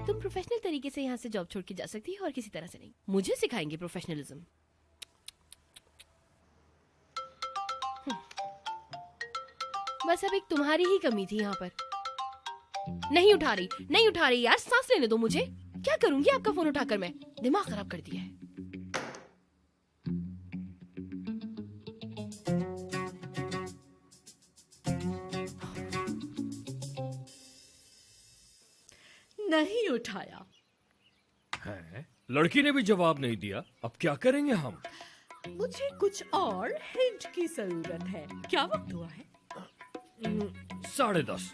तुम प्रोफेशनल तरीके से यहाँ से जॉब छोड़ के जा सकती हो और किसी तरह से नहीं। मुझे सिखाएंगे प्रोफेशनलिज्म। बस अब एक तुम्हारी ही कमी थी यहाँ पर। नहीं उठा रही यार, सांस लेने दो मुझे। क्या करूंगी आपका फोन उठाकर मैं? दिमाग खराब कर दिया है। नहीं उठाया है? लड़की ने भी जवाब नहीं दिया। अब क्या करेंगे हम? मुझे कुछ और हिंट की जरूरत है। क्या वक्त हुआ है? 10:30।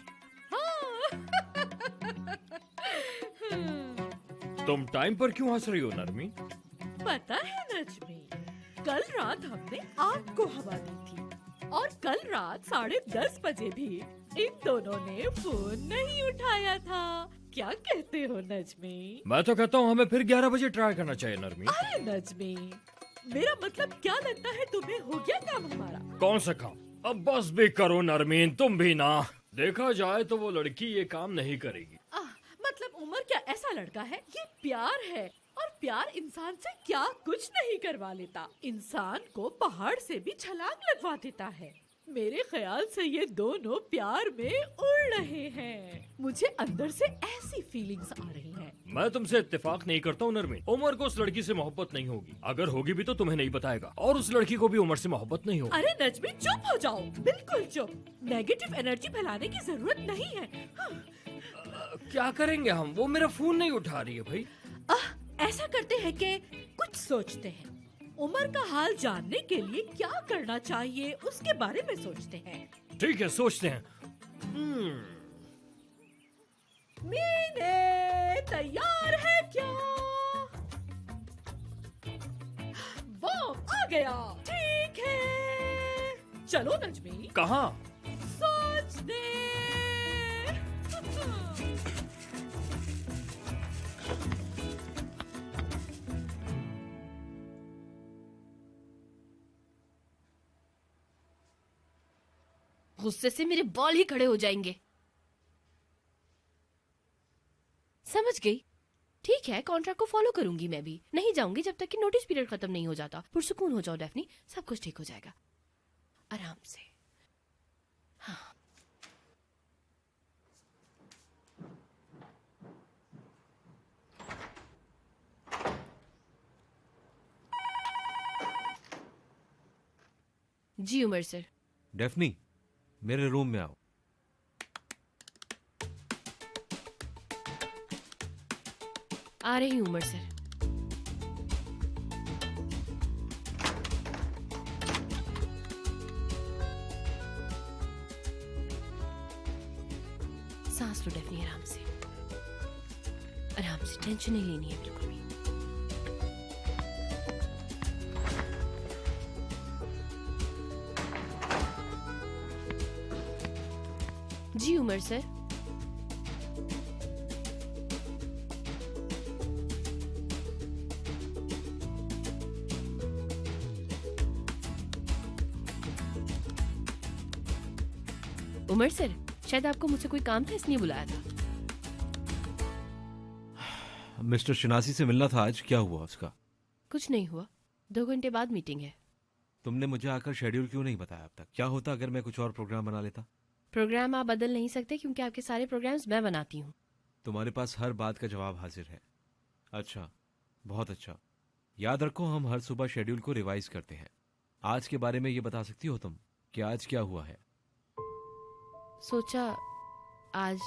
तुम टाइम पर क्यों हंस रही हो नरमी? पता है नजमी, कल रात हमने आग को हवा दी थी और कल रात 10:30 बजे भी इन दोनों ने फोन नहीं उठाया था। क्या कहते हो नजमी? मैं तो कहता हूँ हमें फिर 11 बजे ट्राई करना चाहिए नरमी। अरे नजमी, मेरा मतलब क्या लगता है तुम्हें हो गया काम हमारा? कौन सा काम? अब बस भी करो नरमीन, तुम भी ना। देखा जाए तो वो लड़की ये काम नहीं करेगी। मतलब उमर क्या ऐसा लड़का है? ये प्यार है और प्यार इंसान से क्या कुछ नहीं करवा लेता। इंसान को पहाड़ से भी छलांग लगवा देता है। मेरे ख्याल से ये दोनों प्यार में उड़ रहे हैं। मुझे अंदर से ऐसी फीलिंग्स आ रही हैं। मैं तुमसे इत्तेफाक नहीं करता हूँ नरमीन। उमर को उस लड़की से मोहब्बत नहीं होगी। अगर होगी भी तो तुम्हें नहीं बताएगा, और उस लड़की को भी उमर से मोहब्बत नहीं होगी। अरे नजमी चुप हो जाओ, बिल्कुल चुप। नेगेटिव एनर्जी फैलाने की जरूरत नहीं है। क्या करेंगे हम? वो मेरा फोन नहीं उठा रही है भाई। ऐसा करते हैं कि कुछ सोचते हैं। उमर का हाल जानने के लिए क्या करना चाहिए उसके बारे में सोचते हैं। ठीक है, सोचते हैं। मीने तैयार है क्या? वो आ गया। ठीक है, चलो नजमी। कहाँ? सोचने। गुस्से से मेरे बाल ही खड़े हो जाएंगे। समझ गई। ठीक है, कॉन्ट्रैक्ट को फॉलो करूंगी मैं भी। नहीं जाऊंगी जब तक कि नोटिस पीरियड खत्म नहीं हो जाता। पुरसुकून हो जाओ डेफनी, सब कुछ ठीक हो जाएगा आराम से। हाँ। जी उमर सर। डेफनी, मेरे रूम में आओ। आ रही हूं उमर सर। सांस लो डेफनी, आराम से आराम से। टेंशन नहीं लेनी है बिल्कुल भी। जी उमर सर। उमर सर, शायद आपको मुझसे कोई काम था इसलिए बुलाया था। मिस्टर शिनासी से मिलना था आज, क्या हुआ उसका? कुछ नहीं हुआ, 2 घंटे बाद मीटिंग है। तुमने मुझे आकर शेड्यूल क्यों नहीं बताया अब तक? क्या होता अगर मैं कुछ और प्रोग्राम बना लेता? प्रोग्राम आप बदल नहीं सकते क्योंकि आपके सारे प्रोग्राम्स मैं बनाती हूँ। तुम्हारे पास हर बात का जवाब हाजिर है। अच्छा, बहुत अच्छा। याद रखो, हम हर सुबह शेड्यूल को रिवाइज करते हैं। आज के बारे में ये बता सकती हो तुम कि आज क्या हुआ है? सोचा आज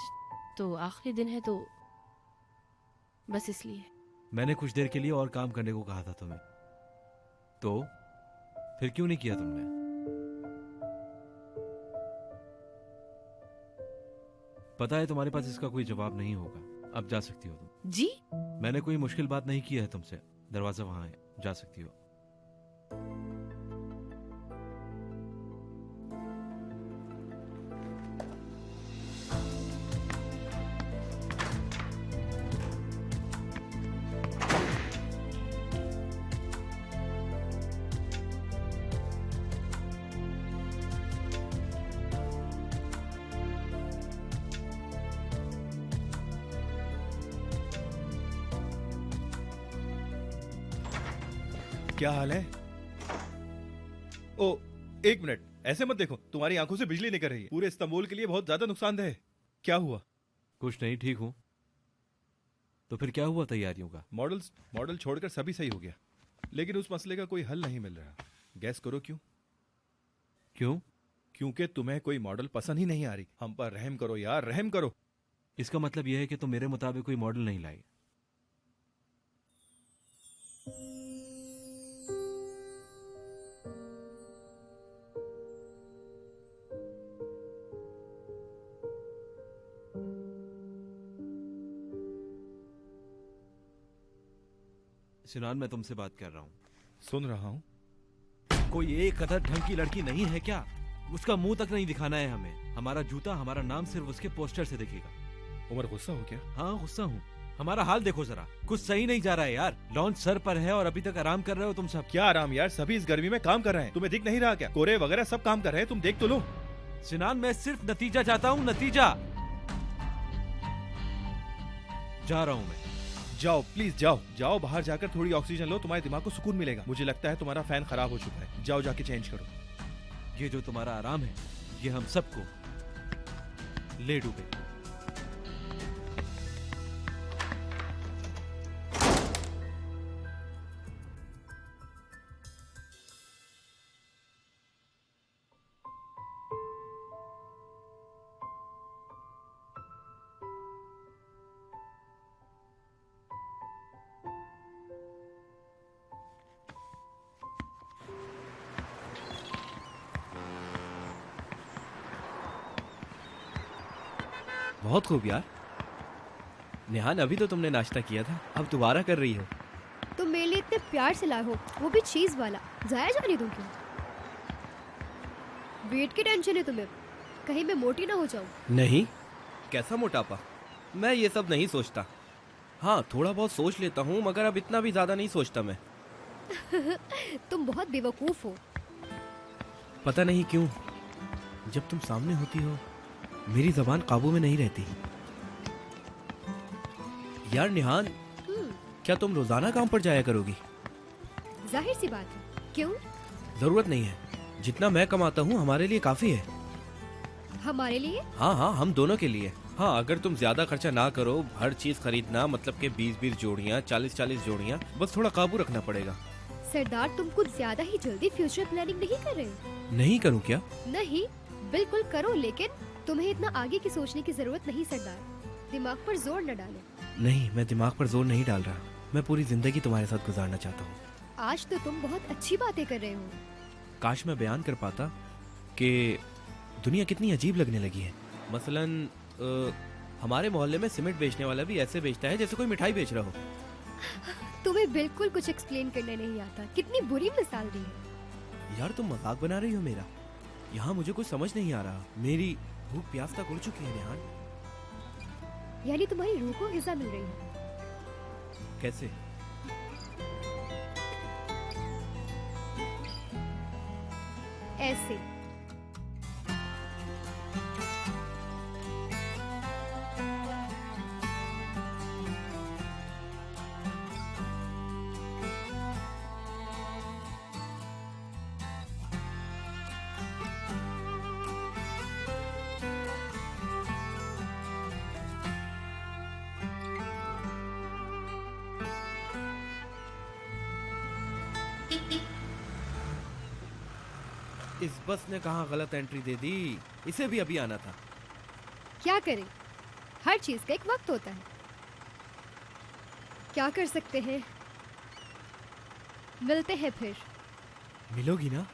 तो आखिरी दिन है तो बस इसलिए। मैंने कुछ देर के लिए और काम करने को कहा था तुम्हें, तो फिर क्यों नहीं किया तुमने? पता है तुम्हारे पास इसका कोई जवाब नहीं होगा। अब जा सकती हो तुम। जी? मैंने कोई मुश्किल बात नहीं की है तुमसे। दरवाजा वहां है, जा सकती हो। क्या हाल है? ओ, एक मिनट, ऐसे मत देखो, तुम्हारी आंखों से बिजली निकल रही है। पूरे इस्तांबुल के लिए बहुत ज्यादा नुकसानदेह है। क्या हुआ? कुछ नहीं, ठीक हूँ। तो फिर क्या हुआ तैयारियों का? मॉडल छोड़कर सभी सही हो गया, लेकिन उस मसले का कोई हल नहीं मिल रहा। गैस करो क्यों? क्यों? क्योंकि तुम्हें कोई मॉडल पसंद ही नहीं आ रही। हम पर रहम करो यार, रहम करो। इसका मतलब यह है कि तुम मेरे मुताबिक कोई मॉडल नहीं लाई। सिनान, मैं तुमसे बात कर रहा हूँ। सुन रहा हूँ। कोई एक कदर ढंग की लड़की नहीं है क्या? उसका मुंह तक नहीं दिखाना है हमें। हमारा जूता, हमारा नाम सिर्फ उसके पोस्टर से दिखेगा। उमर, गुस्सा हो क्या? हाँ, गुस्सा हूँ। हमारा हाल देखो जरा, कुछ सही नहीं जा रहा है यार। लॉन्च सर पर है और अभी तक आराम कर रहे हो तुम सब। क्या आराम यार, सभी इस गर्मी में काम कर रहे हैं। तुम्हें दिख नहीं रहा क्या? कोरे वगैरह सब काम कर रहे हैं, तुम देख तो लो। सिनान, मैं सिर्फ नतीजा चाहता हूँ, नतीजा। जा रहा हूँ मैं। जाओ प्लीज, जाओ बाहर जाकर थोड़ी ऑक्सीजन लो, तुम्हारे दिमाग को सुकून मिलेगा। मुझे लगता है तुम्हारा फैन खराब हो चुका है। जाओ जाके चेंज करो। ये जो तुम्हारा आराम है, ये हम सबको ले डूबे। बहुत खूब यार। नेहान, अभी तो तुमने नाश्ता किया था, अब दोबारा कर रही हो। तुम मेरे लिए इतने प्यार से लाए हो, वो भी चीज वाला। जाया जाने दूं क्या? वेट की टेंशन है तुम्हें, कहीं मैं मोटी ना हो जाऊं। नहीं, कैसा मोटापा? मैं ये सब नहीं सोचता। हाँ, थोड़ा बहुत सोच लेता हूँ, मगर अब इतना भी ज्यादा नहीं सोचता मैं। तुम बहुत बेवकूफ हो। पता नहीं क्यों, जब तुम सामने होती हो मेरी जबान काबू में नहीं रहती। यार निहान, क्या तुम रोजाना काम पर जाया करोगी? जाहिर सी बात है, क्यों? जरूरत नहीं है, जितना मैं कमाता हूँ हमारे लिए काफी है। हमारे लिए? हाँ हाँ, हम दोनों के लिए। हाँ, अगर तुम ज्यादा खर्चा ना करो, हर चीज खरीदना, मतलब कि 20-20 जोड़ियाँ, 40-40 जोड़ियाँ, बस थोड़ा काबू रखना पड़ेगा। सरदार, तुम कुछ ज्यादा ही जल्दी फ्यूचर प्लानिंग नहीं कर रहे हो? नहीं करूँ क्या? नहीं, बिल्कुल करो, लेकिन तुम्हें इतना आगे की सोचने की जरूरत नहीं सरदार। दिमाग पर जोर न डालें। नहीं, मैं दिमाग पर जोर नहीं डाल रहा। मैं पूरी जिंदगी तुम्हारे साथ गुजारना चाहता हूँ। आज तो तुम बहुत अच्छी बातें कर रहे हो। काश मैं बयान कर पाता कि दुनिया कितनी अजीब लगने लगी है। मसलन हमारे मोहल्ले में सीमेंट बेचने वाला भी ऐसे बेचता है जैसे कोई मिठाई बेच रहा हो। तुम्हें बिल्कुल कुछ एक्सप्लेन करने नहीं आता। कितनी बुरी मिसाल दी है। यार, तुम मजाक बना रही हो मेरा। यहाँ मुझे कुछ समझ नहीं आ रहा। मेरी भूख प्यास तक उड़ चुकी है निहान। यानी तुम्हारी रूह को हिस्सा मिल रही है? कैसे? ऐसे। इस बस ने कहाँ गलत एंट्री दे दी? इसे भी अभी आना था। क्या करें, हर चीज का एक वक्त होता है। क्या कर सकते हैं? मिलते हैं फिर। मिलोगी ना?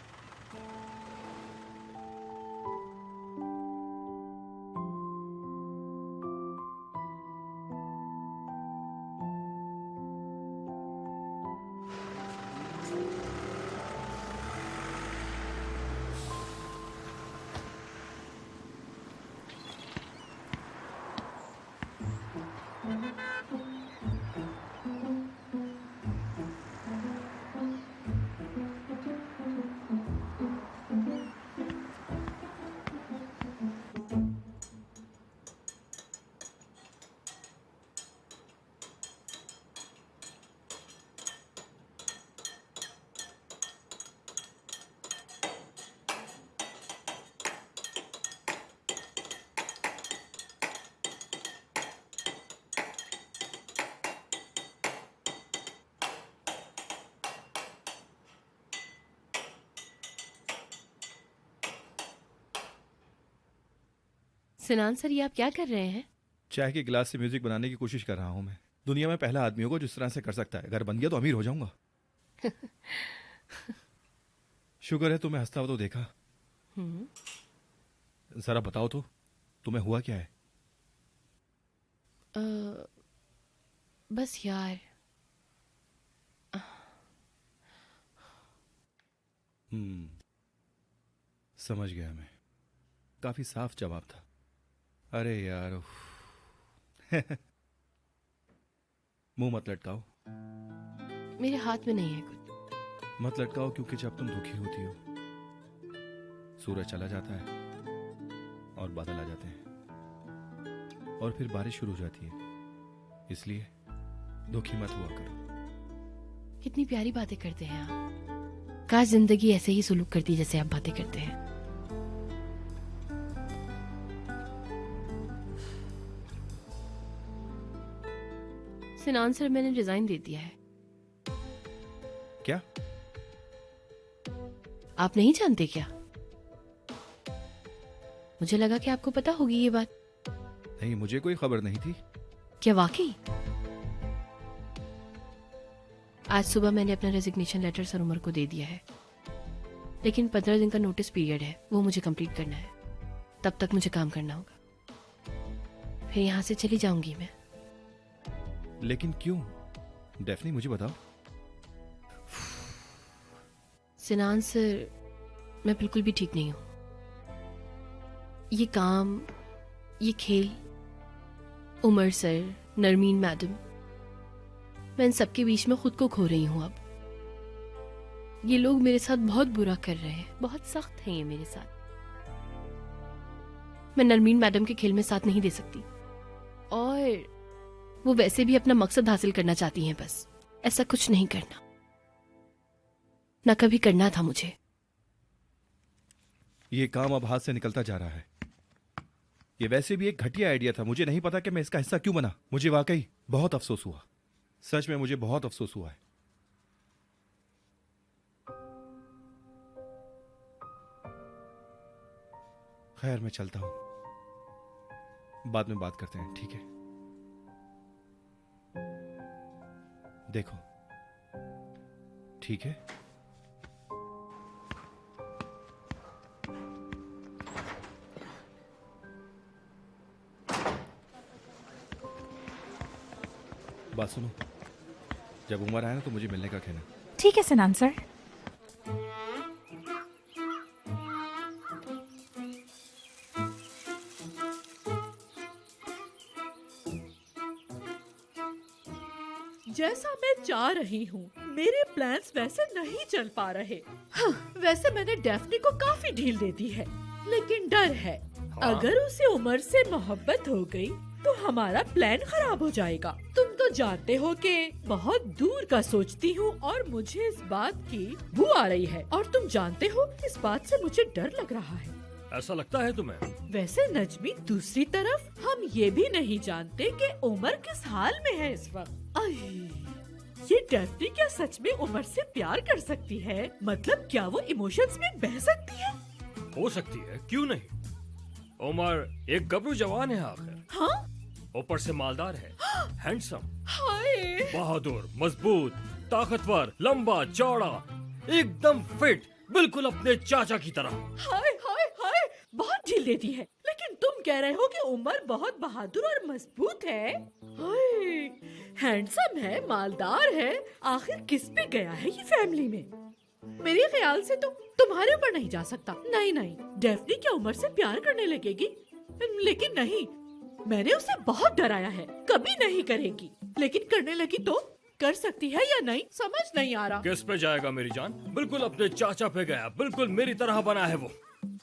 सिनान सर, ये आप क्या कर रहे हैं? चाय के गिलास से म्यूजिक बनाने की कोशिश कर रहा हूँ मैं। दुनिया में पहला आदमी होगा जो इस तरह से कर सकता है। अगर बन गया तो अमीर हो जाऊंगा। शुक्र है तुम्हें हंसता हुआ तो देखा। जरा बताओ तो, तुम्हें हुआ क्या है? बस यार, समझ गया मैं। काफी साफ जवाब था। अरे यार उफ। मुंह मत लटकाओ। मेरे हाथ में नहीं है कुछ। मत लटकाओ, क्योंकि जब तुम दुखी होती हो सूरज चला जाता है और बादल आ जाते हैं और फिर बारिश शुरू हो जाती है। इसलिए दुखी मत हुआ करो। कितनी प्यारी बातें करते हैं आप। काश जिंदगी ऐसे ही सुलूक करती जैसे आप बातें करते हैं। सिनान सर, मैंने रिजाइन दे दिया है। क्या? आप नहीं जानते क्या? मुझे लगा कि आपको पता होगी ये बात। नहीं, मुझे कोई खबर नहीं थी। क्या वाकई? आज सुबह मैंने अपना रेजिग्नेशन लेटर सर उमर को दे दिया है, लेकिन 15 दिन का नोटिस पीरियड है, वो मुझे कंप्लीट करना है। तब तक मुझे काम करना होगा, फिर यहाँ से चली जाऊंगी मैं। लेकिन क्यों? डेफनी मुझे बताओ। सिनान सर, मैं बिल्कुल भी ठीक नहीं हूं। ये काम, ये खेल, उमर सर, नरमीन मैडम, मैं इन सबके बीच में खुद को खो रही हूं अब। ये लोग मेरे साथ बहुत बुरा कर रहे हैं, बहुत सख्त हैं ये मेरे साथ। मैं नरमीन मैडम के खेल में साथ नहीं दे सकती, और वो वैसे भी अपना मकसद हासिल करना चाहती हैं। बस ऐसा कुछ नहीं करना, ना कभी करना था मुझे। ये काम अब हाथ से निकलता जा रहा है। ये वैसे भी एक घटिया आइडिया था। मुझे नहीं पता कि मैं इसका हिस्सा क्यों बना। मुझे वाकई बहुत अफसोस हुआ। सच में मुझे बहुत अफसोस हुआ है। खैर, मैं चलता हूं। बाद में बात करते हैं, ठीक है? देखो, ठीक है? बात सुनो, जब उमर आए ना तो मुझे मिलने का कहना। ठीक है सिनान सर। जैसा मैं चाह रही हूँ, मेरे प्लान्स वैसे नहीं चल पा रहे। हाँ, वैसे मैंने डेफनी को काफी ढील दे दी है, लेकिन डर है अगर उसे उमर से मोहब्बत हो गई तो हमारा प्लान खराब हो जाएगा। तुम तो जानते हो कि बहुत दूर का सोचती हूँ और मुझे इस बात की बू आ रही है, और तुम जानते हो इस बात से मुझे डर लग रहा है। ऐसा लगता है तुम्हें? वैसे नजमी, दूसरी तरफ हम ये भी नहीं जानते कि उमर किस हाल में है इस वक्त। ये डेफनी क्या सच में उमर से प्यार कर सकती है? मतलब क्या वो इमोशंस में बह सकती है? हो सकती है, क्यों नहीं। उमर एक गबरू जवान है आखिर। हाँ? ऊपर से मालदार है, हैंडसम, हाय, बहादुर, मजबूत, ताकतवर, लंबा चौड़ा, एकदम फिट, बिल्कुल अपने चाचा की तरह। हाय हाय हाय, बहुत ढील देती है। लेकिन तुम कह रहे हो कि उमर बहुत बहादुर और मजबूत है। हाय, हैंडसम है, मालदार है, आखिर किस पे गया है ये फैमिली में? मेरे ख्याल से तो तुम्हारे ऊपर नहीं जा सकता। नहीं नहीं, डेफनी क्या उमर से प्यार करने लगेगी? लेकिन नहीं, मैंने उसे बहुत डराया है, कभी नहीं करेगी। लेकिन करने लगी तो कर सकती है या नहीं, समझ नहीं आ रहा। किस पे जाएगा मेरी जान? बिल्कुल अपने चाचा पे गया, बिल्कुल मेरी तरह बना है वो।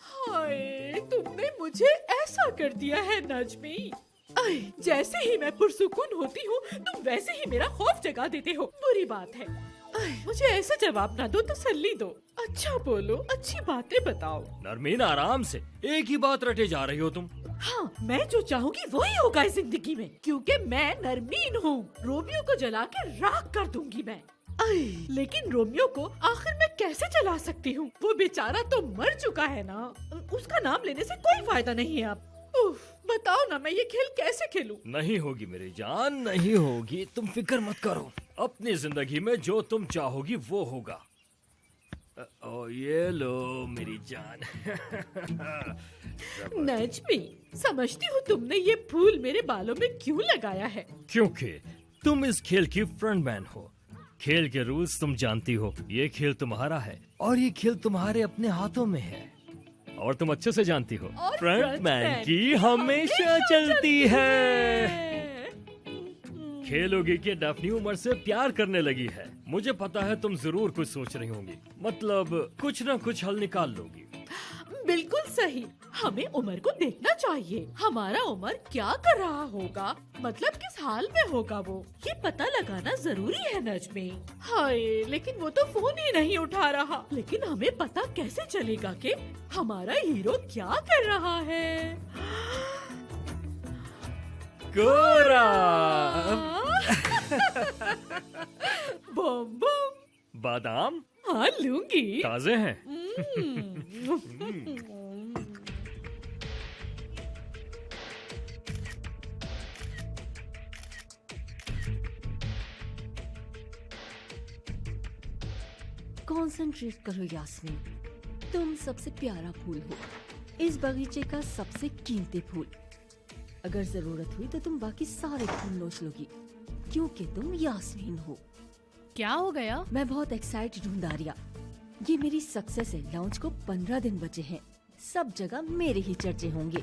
हाय, तुमने मुझे ऐसा कर दिया है नजमी। जैसे ही मैं पुरसुकून होती हूँ, तुम वैसे ही मेरा खौफ जगा देते हो। बुरी बात है। मुझे ऐसा जवाब ना दो, तसल्ली दो। अच्छा बोलो, अच्छी बातें बताओ। नरमीन, आराम से, एक ही बात रटे जा रही हो तुम। हाँ, मैं जो चाहूंगी वही होगा इस जिंदगी में, क्योंकि मैं नरमीन हूँ। रोमियो को जला के राख कर दूंगी मैं। लेकिन रोमियो को आखिर मैं कैसे जला सकती हूँ? वो बेचारा तो मर चुका है ना। उसका नाम लेने से कोई फायदा नहीं है अब। उफ, बताओ ना मैं ये खेल कैसे खेलूं? नहीं होगी मेरी जान, नहीं होगी, तुम फिक्र मत करो। अपनी जिंदगी में जो तुम चाहोगी वो होगा। ओ ये लो मेरी जान। नजमी, समझती हूँ तुमने ये फूल मेरे बालों में क्यों लगाया है? क्योंकि तुम इस खेल की फ्रंटमैन हो। खेल के रूल्स तुम जानती हो। ये खेल तुम्हारा है और ये खेल तुम्हारे अपने हाथों में है। और तुम अच्छे से जानती हो और फ्रंटमैन की हमेशा चलती है। खेलोगी कि डैफ्नी उमर से प्यार करने लगी है। मुझे पता है तुम जरूर कुछ सोच रही होंगी, मतलब कुछ ना कुछ हल निकाल लोगी। बिल्कुल सही। हमें उमर को देखना चाहिए। हमारा उमर क्या कर रहा होगा, मतलब किस हाल में होगा वो, ये पता लगाना जरूरी है नजमी। हाय, लेकिन वो तो फोन ही नहीं उठा रहा। लेकिन हमें पता कैसे चलेगा कि हमारा हीरो क्या कर रहा है? गोरा बम बम। बादाम हाँ लूंगी। ताजे हैं। कॉन्सेंट्रेट करो यास्मीन, तुम सबसे प्यारा फूल हो, इस बगीचे का सबसे कीमती फूल। अगर जरूरत हुई तो तुम बाकी सारे फूल नोच लोगी, क्योंकि तुम यास्मीन हो। क्या हो गया? मैं बहुत एक्साइटेड हूँ दारिया। ये मेरी सक्सेस है। लॉन्च को 15 दिन बचे हैं। सब जगह मेरे ही चर्चे होंगे।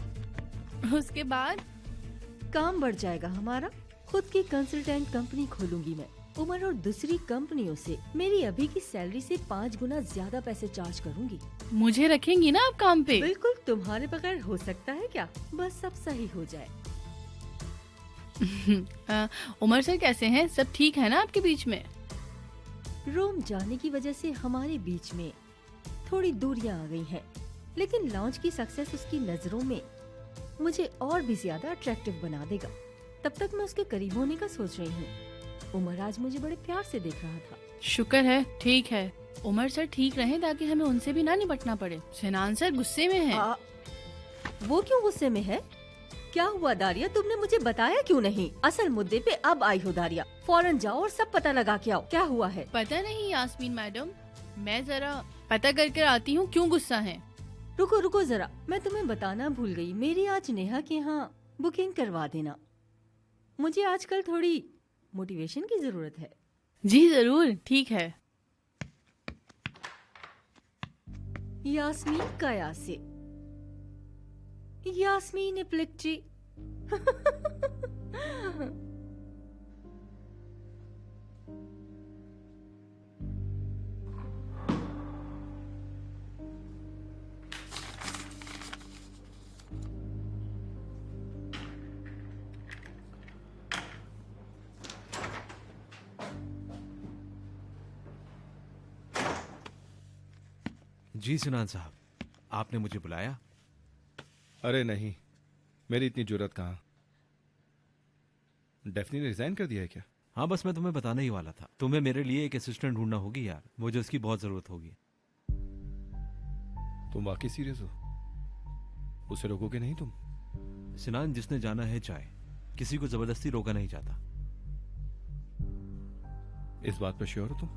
उसके बाद काम बढ़ जाएगा हमारा। खुद की कंसल्टेंट कंपनी खोलूंगी मैं। उमर और दूसरी कंपनियों से मेरी अभी की सैलरी से 5 गुना ज्यादा पैसे चार्ज करूंगी। मुझे रखेंगी ना आप काम पे? बिल्कुल, तुम्हारे बगैर हो सकता है क्या? बस सब सही हो जाए। उमर सर कैसे हैं? सब ठीक है ना आपके बीच में? रोम जाने की वजह से हमारे बीच में थोड़ी दूरियां आ गई हैं, लेकिन लॉन्च की सक्सेस उसकी नजरों में मुझे और भी ज्यादा अट्रैक्टिव बना देगा। तब तक मैं उसके करीब होने का सोच रही हूँ। उमर आज मुझे बड़े प्यार से देख रहा था। शुक्र है, ठीक है। उमर सर ठीक रहे ताकि हमें उनसे भी ना निपटना पड़े। सिनान सर गुस्से में हैं। वो क्यों गुस्से में है? क्या हुआ दारिया, तुमने मुझे बताया क्यों नहीं? असल मुद्दे पे अब आई हो दारिया। फौरन जाओ और सब पता लगा के आओ, क्या हुआ है? पता नहीं यास्मीन मैडम, मैं जरा पता करके आती हूँ क्यों गुस्सा है। रुको रुको जरा, मैं तुम्हें बताना भूल गई। मेरी आज नेहा के यहाँ बुकिंग करवा देना। मुझे आजकल थोड़ी मोटिवेशन की जरूरत है। जी जरूर, ठीक है। यास्मीन कयासे, यास्मीन इप्लिक्ट्री। जी सिनान साहब, आपने मुझे बुलाया? अरे नहीं, मेरी इतनी जुर्रत कहाँ। डेफनी ने रिजाइन कर दिया है क्या? हाँ, बस मैं तुम्हें बताने ही वाला था। तुम्हें मेरे लिए एक असिस्टेंट ढूंढना होगी यार, मुझे उसकी बहुत जरूरत होगी। तुम वाकई सीरियस हो? उसे रोकोगे नहीं तुम? सिनान, जिसने जाना है जाए, किसी को जबरदस्ती रोका नहीं जाता। इस बात पर श्योर हो तुम?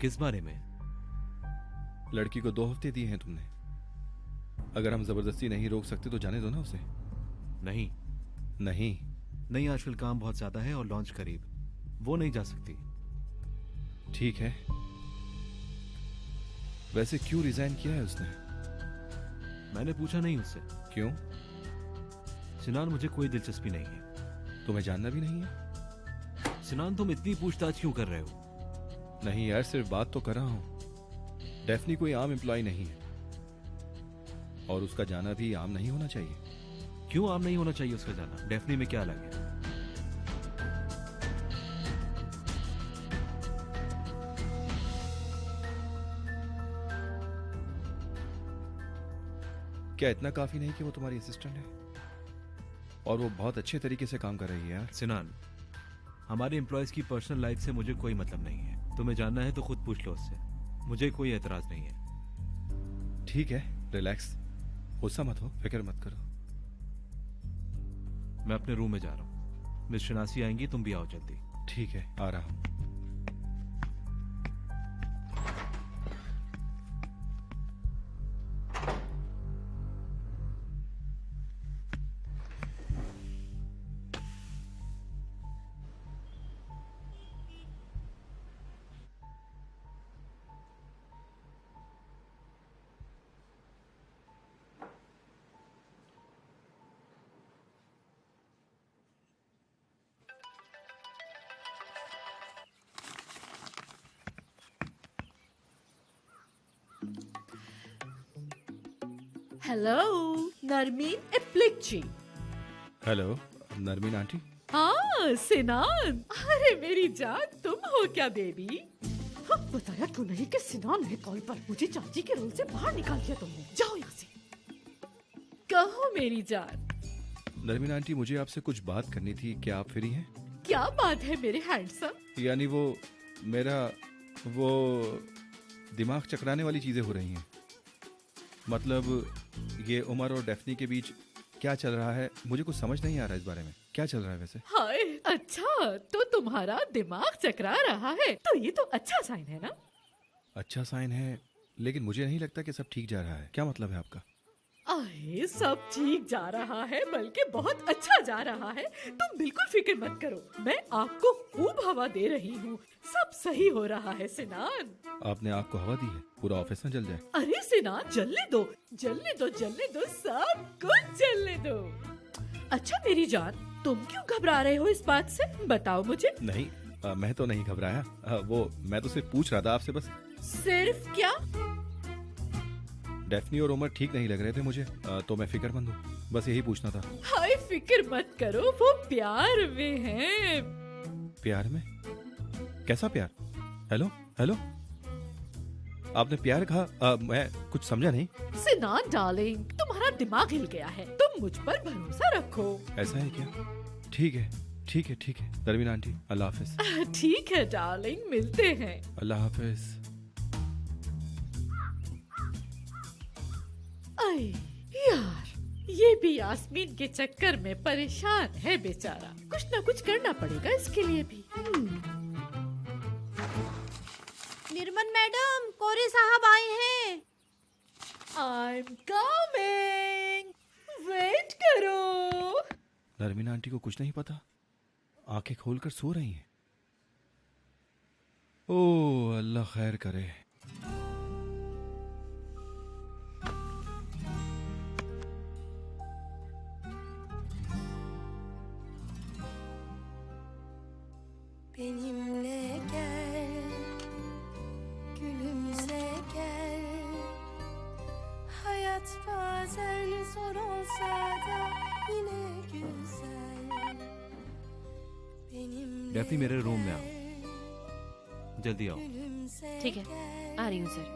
किस बारे में? लड़की को 2 हफ्ते दिए हैं तुमने। अगर हम जबरदस्ती नहीं रोक सकते तो जाने दो ना उसे। नहीं नहीं नहीं, आजकल काम बहुत ज्यादा है और लॉन्च करीब, वो नहीं जा सकती। ठीक है, वैसे क्यों रिजाइन किया है उसने? मैंने पूछा नहीं उससे। क्यों? सिनान, मुझे कोई दिलचस्पी नहीं है। तुम्हें जानना भी नहीं है? सिनान, तुम इतनी पूछताछ क्यों कर रहे हो? नहीं यार, सिर्फ बात तो कर रहा हूं। डेफनी कोई आम एम्प्लॉय नहीं है और उसका जाना भी आम नहीं होना चाहिए। क्यों आम नहीं होना चाहिए उसका जाना? डेफनी में क्या अलग है? क्या इतना काफी नहीं कि वो तुम्हारी असिस्टेंट है? और वो बहुत अच्छे तरीके से काम कर रही है यार। सिनान, हमारे एम्प्लॉयज की पर्सनल लाइफ से मुझे कोई मतलब नहीं है। तुम्हें जानना है तो खुद पूछ लो उससे, मुझे कोई एतराज नहीं है। ठीक है, रिलैक्स। गुस्सा मत हो, फिक्र मत करो। मैं अपने रूम में जा रहा हूँ। मिस शनासी आएंगी, तुम भी आओ जल्दी। ठीक है, आ रहा हूँ। हेलो नरमीन एप्लिकची। Hello Narmeen aunty. हाँ सिनान, अरे मेरी जान, तुम हो क्या बेबी? हाँ, बताया क्यों नहीं कि सिनान है कॉल पर? मुझे चाची के रोल से बाहर निकाल दिया तुमने। जाओ यहाँ से। कहो मेरी जान। नरमीन आंटी, मुझे आपसे कुछ बात करनी थी, क्या आप फ्री हैं? क्या बात है मेरे हैंडसम? यानी वो मेरा वो दिमाग चकराने वाली चीजें हो रही हैं। मतलब ये उमर और डेफनी के बीच क्या चल रहा है, मुझे कुछ समझ नहीं आ रहा इस बारे में। क्या चल रहा है वैसे? हाय, अच्छा तो तुम्हारा दिमाग चकरा रहा है, तो ये तो अच्छा साइन है ना? अच्छा साइन है, लेकिन मुझे नहीं लगता कि सब ठीक जा रहा है। क्या मतलब है आपका? अरे सब ठीक जा रहा है, बल्कि बहुत अच्छा जा रहा है। तुम बिल्कुल फिक्र मत करो, मैं आपको खूब हवा दे रही हूँ। सब सही हो रहा है सिनान। आपने आग को हवा दी है, पूरा ऑफिस न जल जाए। अरे सिनान, जलने दो जलने दो जलने दो, सब कुछ जलने दो। अच्छा मेरी जान, तुम क्यों घबरा रहे हो इस बात से? बताओ मुझे। नहीं, मैं तो नहीं घबराया। वो मैं तो सिर्फ पूछ रहा था आपसे बस। सिर्फ क्या? डेफनी और उमर ठीक नहीं लग रहे थे मुझे, तो मैं फिक्रमंद हूँ, बस यही पूछना था। हाय फिक्र मत करो, वो प्यार में हैं। प्यार में? कैसा प्यार? हेलो हेलो, आपने प्यार कहा? मैं कुछ समझा नहीं। सिनान डार्लिंग, तुम्हारा दिमाग हिल गया है, तुम मुझ पर भरोसा रखो। ऐसा है क्या? ठीक है ठीक है ठीक है नरमीन आंटी, अल्लाह हाफिज। ठीक है डार्लिंग, मिलते हैं। अल्लाह हाफिज। अरे यार, ये भी यास्मीन के चक्कर में परेशान है बेचारा। कुछ ना कुछ करना पड़ेगा इसके लिए भी। निर्मल मैडम, कोरे साहब आए हैं। I'm coming. वेट करो। नरमीन आंटी को कुछ नहीं पता, आंखें खोलकर सो रही हैं। ओह अल्लाह खैर करे। Benimle gel, gülümse gel. Hayat bazen zor olsa da yine güzel. Benimle Daphne मेरे रूम में आओ, जल्दी आओ। gülümse ठीक है, आ रही हूँ sir.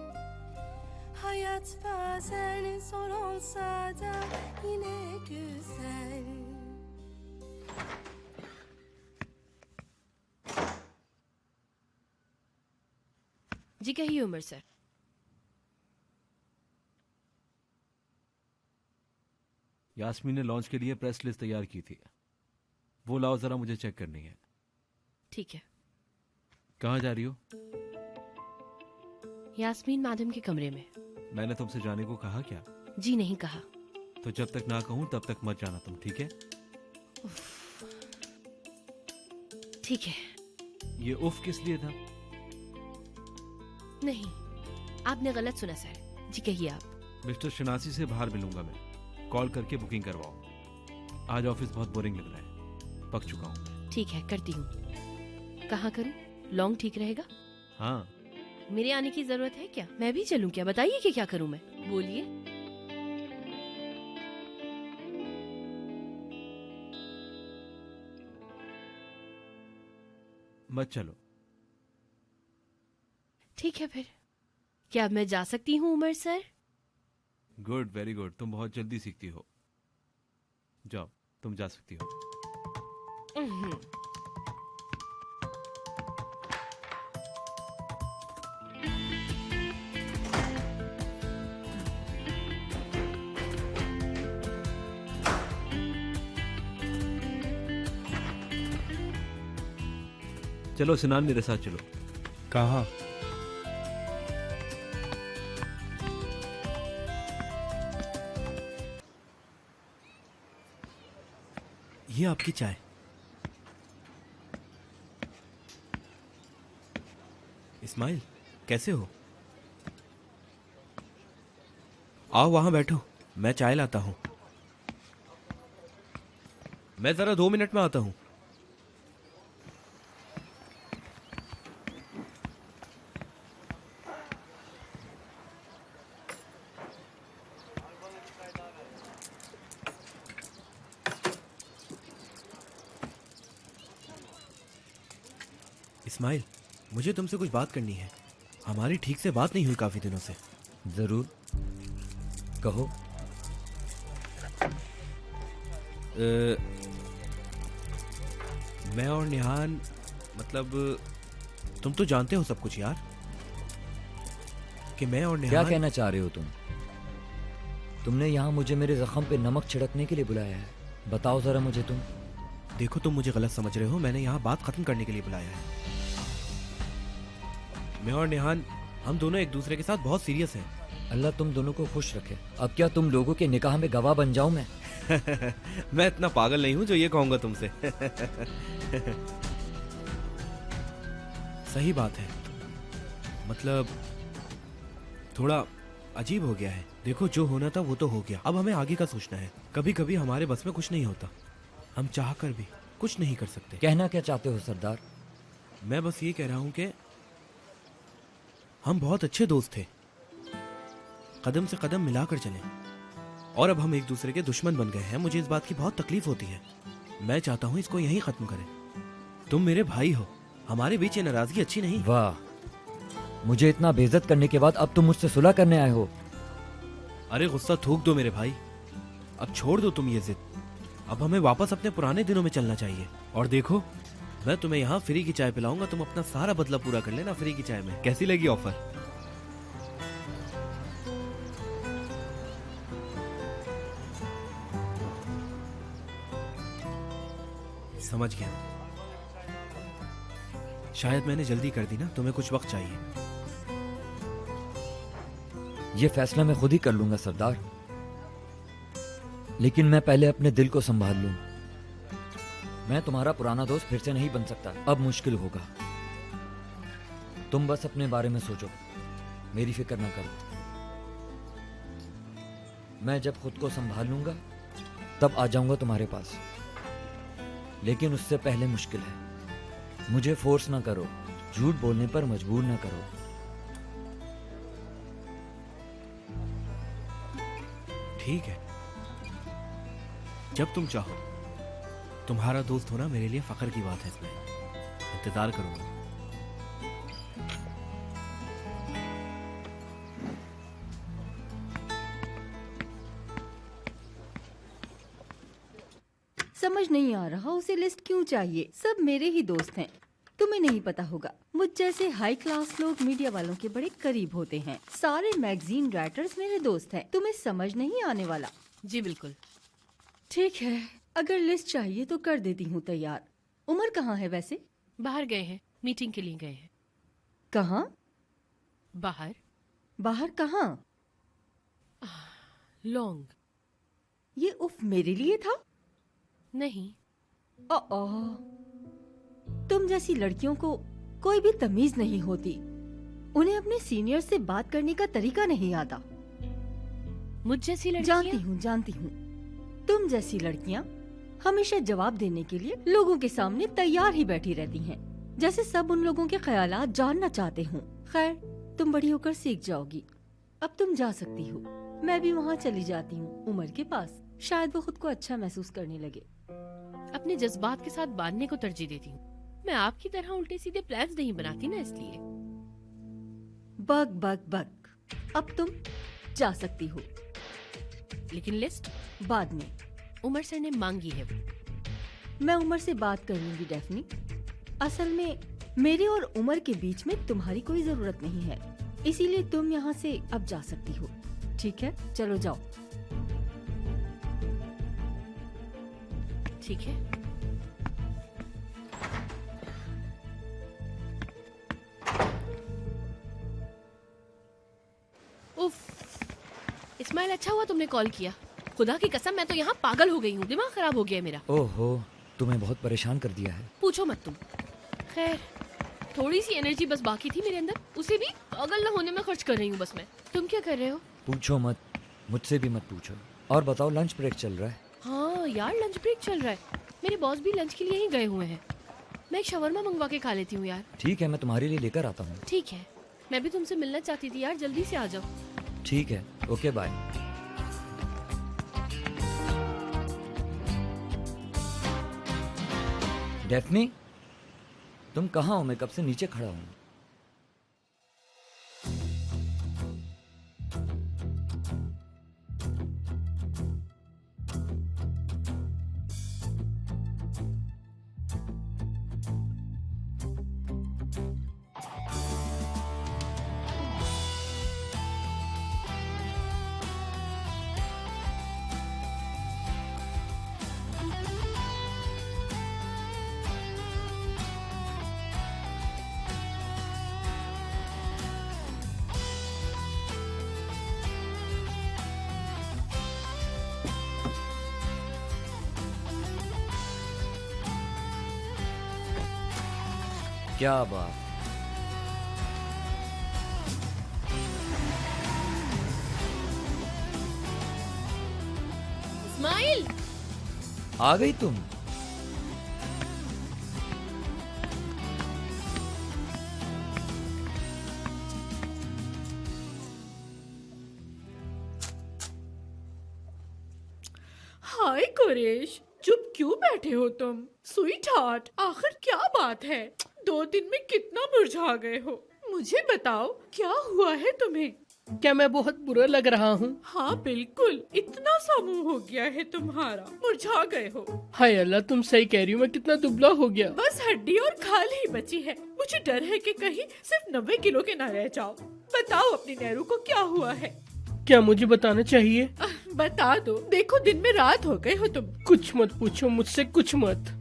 Hayat bazen zor olsa da yine güzel. जी कहिए उमर सर। यास्मीन ने लॉन्च के लिए प्रेस लिस्ट तैयार की थी, वो लाओ जरा, मुझे चेक करनी है। ठीक है। कहाँ जा रही हो? यास्मीन मैडम के कमरे में। मैंने तुमसे जाने को कहा क्या? जी नहीं कहा। तो जब तक ना कहूँ तब तक मत जाना तुम, ठीक है? ठीक है। ये उफ किस लिए था? नहीं, आपने गलत सुना सर। जी कहिए आप। मिस्टर शनासी से बाहर मिलूंगा मैं, कॉल करके बुकिंग करवाओ। आज ऑफिस बहुत बोरिंग लग रहा है, पक चुका हूँ। ठीक है, करती हूँ। कहाँ करूँ? लॉन्ग ठीक रहेगा? हाँ, मेरे आने की जरूरत है क्या? मैं भी चलूं क्या? बताइए कि क्या करूं मैं? बोलिए। मत चलो। ठीक है फिर। क्या अब मैं जा सकती हूँ Umar sir? Good, very good, तुम बहुत जल्दी सीखती हो। जाओ, तुम जा सकती हो। चलो सिनान, मेरे साथ चलो। कहाँ? ये आपकी चाय। इस्माइल, कैसे हो? आओ वहां बैठो, मैं चाय लाता हूं। मैं जरा 2 मिनट में आता हूं। इस्माइल, मुझे तुमसे कुछ बात करनी है। हमारी ठीक से बात नहीं हुई काफी दिनों से। जरूर, कहो। मैं और निहान, मतलब तुम तो जानते हो सब कुछ यार, कि मैं और क्या निहान। कहना चाह रहे हो तुम? तुमने यहाँ मुझे मेरे जख्म पे नमक छिड़कने के लिए बुलाया है। बताओ जरा मुझे तुम। देखो, तुम मुझे गलत समझ रहे हो। मैंने यहाँ बात खत्म करने के लिए बुलाया है। मैं और निहान, हम दोनों एक दूसरे के साथ बहुत सीरियस हैं। अल्लाह तुम दोनों को खुश रखे। अब क्या तुम लोगों के निकाह में गवाह बन जाऊं मैं? मैं इतना पागल नहीं हूं जो ये कहूंगा तुमसे। सही बात है, मतलब थोड़ा अजीब हो गया है। देखो, जो होना था वो तो हो गया, अब हमें आगे का सोचना है। कभी कभी हमारे बस में कुछ नहीं होता, हम चाह कर भी कुछ नहीं कर सकते। कहना क्या चाहते हो सरदार? मैं बस ये कह रहा हूं कि हम बहुत अच्छे दोस्त थे, कदम से कदम मिलाकर चले, और अब हम एक दूसरे के दुश्मन बन गए हैं। मुझे इस बात की बहुत तकलीफ होती है। मैं चाहता हूं इसको यहीं खत्म करें। तुम मेरे भाई हो, हमारे बीच ये नाराजगी अच्छी नहीं। वाह, मुझे इतना बेइज्जत करने के बाद अब तुम मुझसे सुलह करने आए हो? अरे गुस्सा थूक दो मेरे भाई, अब छोड़ दो तुम ये जिद। अब हमें वापस अपने पुराने दिनों में चलना चाहिए। और देखो, मैं तुम्हें यहाँ फ्री की चाय पिलाऊंगा, तुम अपना सारा बदला पूरा कर लेना फ्री की चाय में। कैसी लगी ऑफर? समझ गया। शायद मैंने जल्दी कर दी ना, तुम्हें कुछ वक्त चाहिए। ये फैसला मैं खुद ही कर लूंगा सरदार, लेकिन मैं पहले अपने दिल को संभाल लूं। मैं तुम्हारा पुराना दोस्त फिर से नहीं बन सकता, अब मुश्किल होगा। तुम बस अपने बारे में सोचो, मेरी फिक्र ना करो। मैं जब खुद को संभाल लूंगा तब आ जाऊंगा तुम्हारे पास, लेकिन उससे पहले मुश्किल है। मुझे फोर्स ना करो, झूठ बोलने पर मजबूर ना करो। ठीक है, जब तुम चाहो। तुम्हारा दोस्त होना मेरे लिए फख्र की बात है। इसमें इंतजार करूंगा। समझ नहीं आ रहा उसे लिस्ट क्यों चाहिए। सब मेरे ही दोस्त हैं, तुम्हें नहीं पता होगा। मुझ जैसे हाई क्लास लोग मीडिया वालों के बड़े करीब होते हैं। सारे मैगजीन राइटर्स मेरे दोस्त हैं, तुम्हें समझ नहीं आने वाला। जी बिल्कुल। ठीक है, अगर लिस्ट चाहिए तो कर देती हूँ तैयार। उमर कहाँ है वैसे? बाहर गए हैं, मीटिंग के लिए गए हैं। कहाँ? बाहर। बाहर कहाँ? लॉन्ग। ये उफ मेरे लिए था? नहीं। तुम जैसी लड़कियों को कोई भी तमीज नहीं होती। उन्हें अपने सीनियर से बात करने का तरीका नहीं आता। मुझ जैसी लड़कियां? जानती हूँ। तुम जैसी लड़कियाँ हमेशा जवाब देने के लिए लोगों के सामने तैयार ही बैठी रहती हैं, जैसे सब उन लोगों के ख्यालात जानना चाहते हूँ। खैर, तुम बड़ी होकर सीख जाओगी। अब तुम जा सकती हो। मैं भी वहाँ चली जाती हूँ उमर के पास, शायद वो खुद को अच्छा महसूस करने लगे। अपने जज्बात के साथ बांधने को तरजीह देती हूँ। मैं आपकी तरह उल्टे सीधे प्लान्स नहीं बनाती ना, इसलिए। Bug bug bug. अब तुम जा सकती हो। लेकिन लिस्ट बाद में। उमर सर ने मांगी है वो। मैं उमर से बात कर लूंगी डेफनी। असल में मेरे और उमर के बीच में तुम्हारी कोई जरूरत नहीं है, इसीलिए तुम यहाँ से अब जा सकती हो। ठीक है, चलो जाओ। ठीक है। स्माइल, अच्छा हुआ तुमने कॉल किया। खुदा की कसम मैं तो यहाँ पागल हो गई हूँ, दिमाग खराब हो गया है मेरा। ओहो, तुम्हें बहुत परेशान कर दिया है। पूछो मत तुम। खैर, थोड़ी सी एनर्जी बस बाकी थी मेरे अंदर, उसे भी पागल न होने में खर्च कर रही हूँ बस मैं। तुम क्या कर रहे हो? पूछो मत, मुझसे भी मत पूछो। और बताओ, लंच ब्रेक चल रहा है? हाँ यार, लंच ब्रेक चल रहा है। मेरे बॉस भी लंच के लिए ही गए हुए हैं। मैं एक शवरमा मंगवा के खा लेती हूँ यार। ठीक है, मैं तुम्हारे लिए लेकर आता हूँ। ठीक है, मैं भी तुमसे मिलना चाहती थी यार, जल्दी से आ जाओ। ठीक है, ओके बाय। डेफनी, तुम कहाँ हो? मैं कब से नीचे खड़ा हूँ। क्या बात। स्माइल, आ गई तुम? हाय कुरेश, चुप क्यों बैठे हो तुम? स्वीट हार्ट, आखिर क्या बात है? 2 दिन में कितना मुरझा गए हो? मुझे बताओ, क्या हुआ है तुम्हें? क्या मैं बहुत बुरा लग रहा हूँ? हाँ बिल्कुल, इतना सा मुंह हो गया है तुम्हारा, मुरझा गए हो। हाय अल्लाह, तुम सही कह रही हो, मैं कितना दुबला हो गया। बस हड्डी और खाल ही बची है। मुझे डर है कि कहीं सिर्फ 90 किलो के ना रह जाओ। बताओ अपनी नेहरू को क्या हुआ है? क्या मुझे बताना चाहिए? बता दो, देखो दिन में रात हो गए हो तुम। कुछ मत पूछो मुझसे, कुछ मत।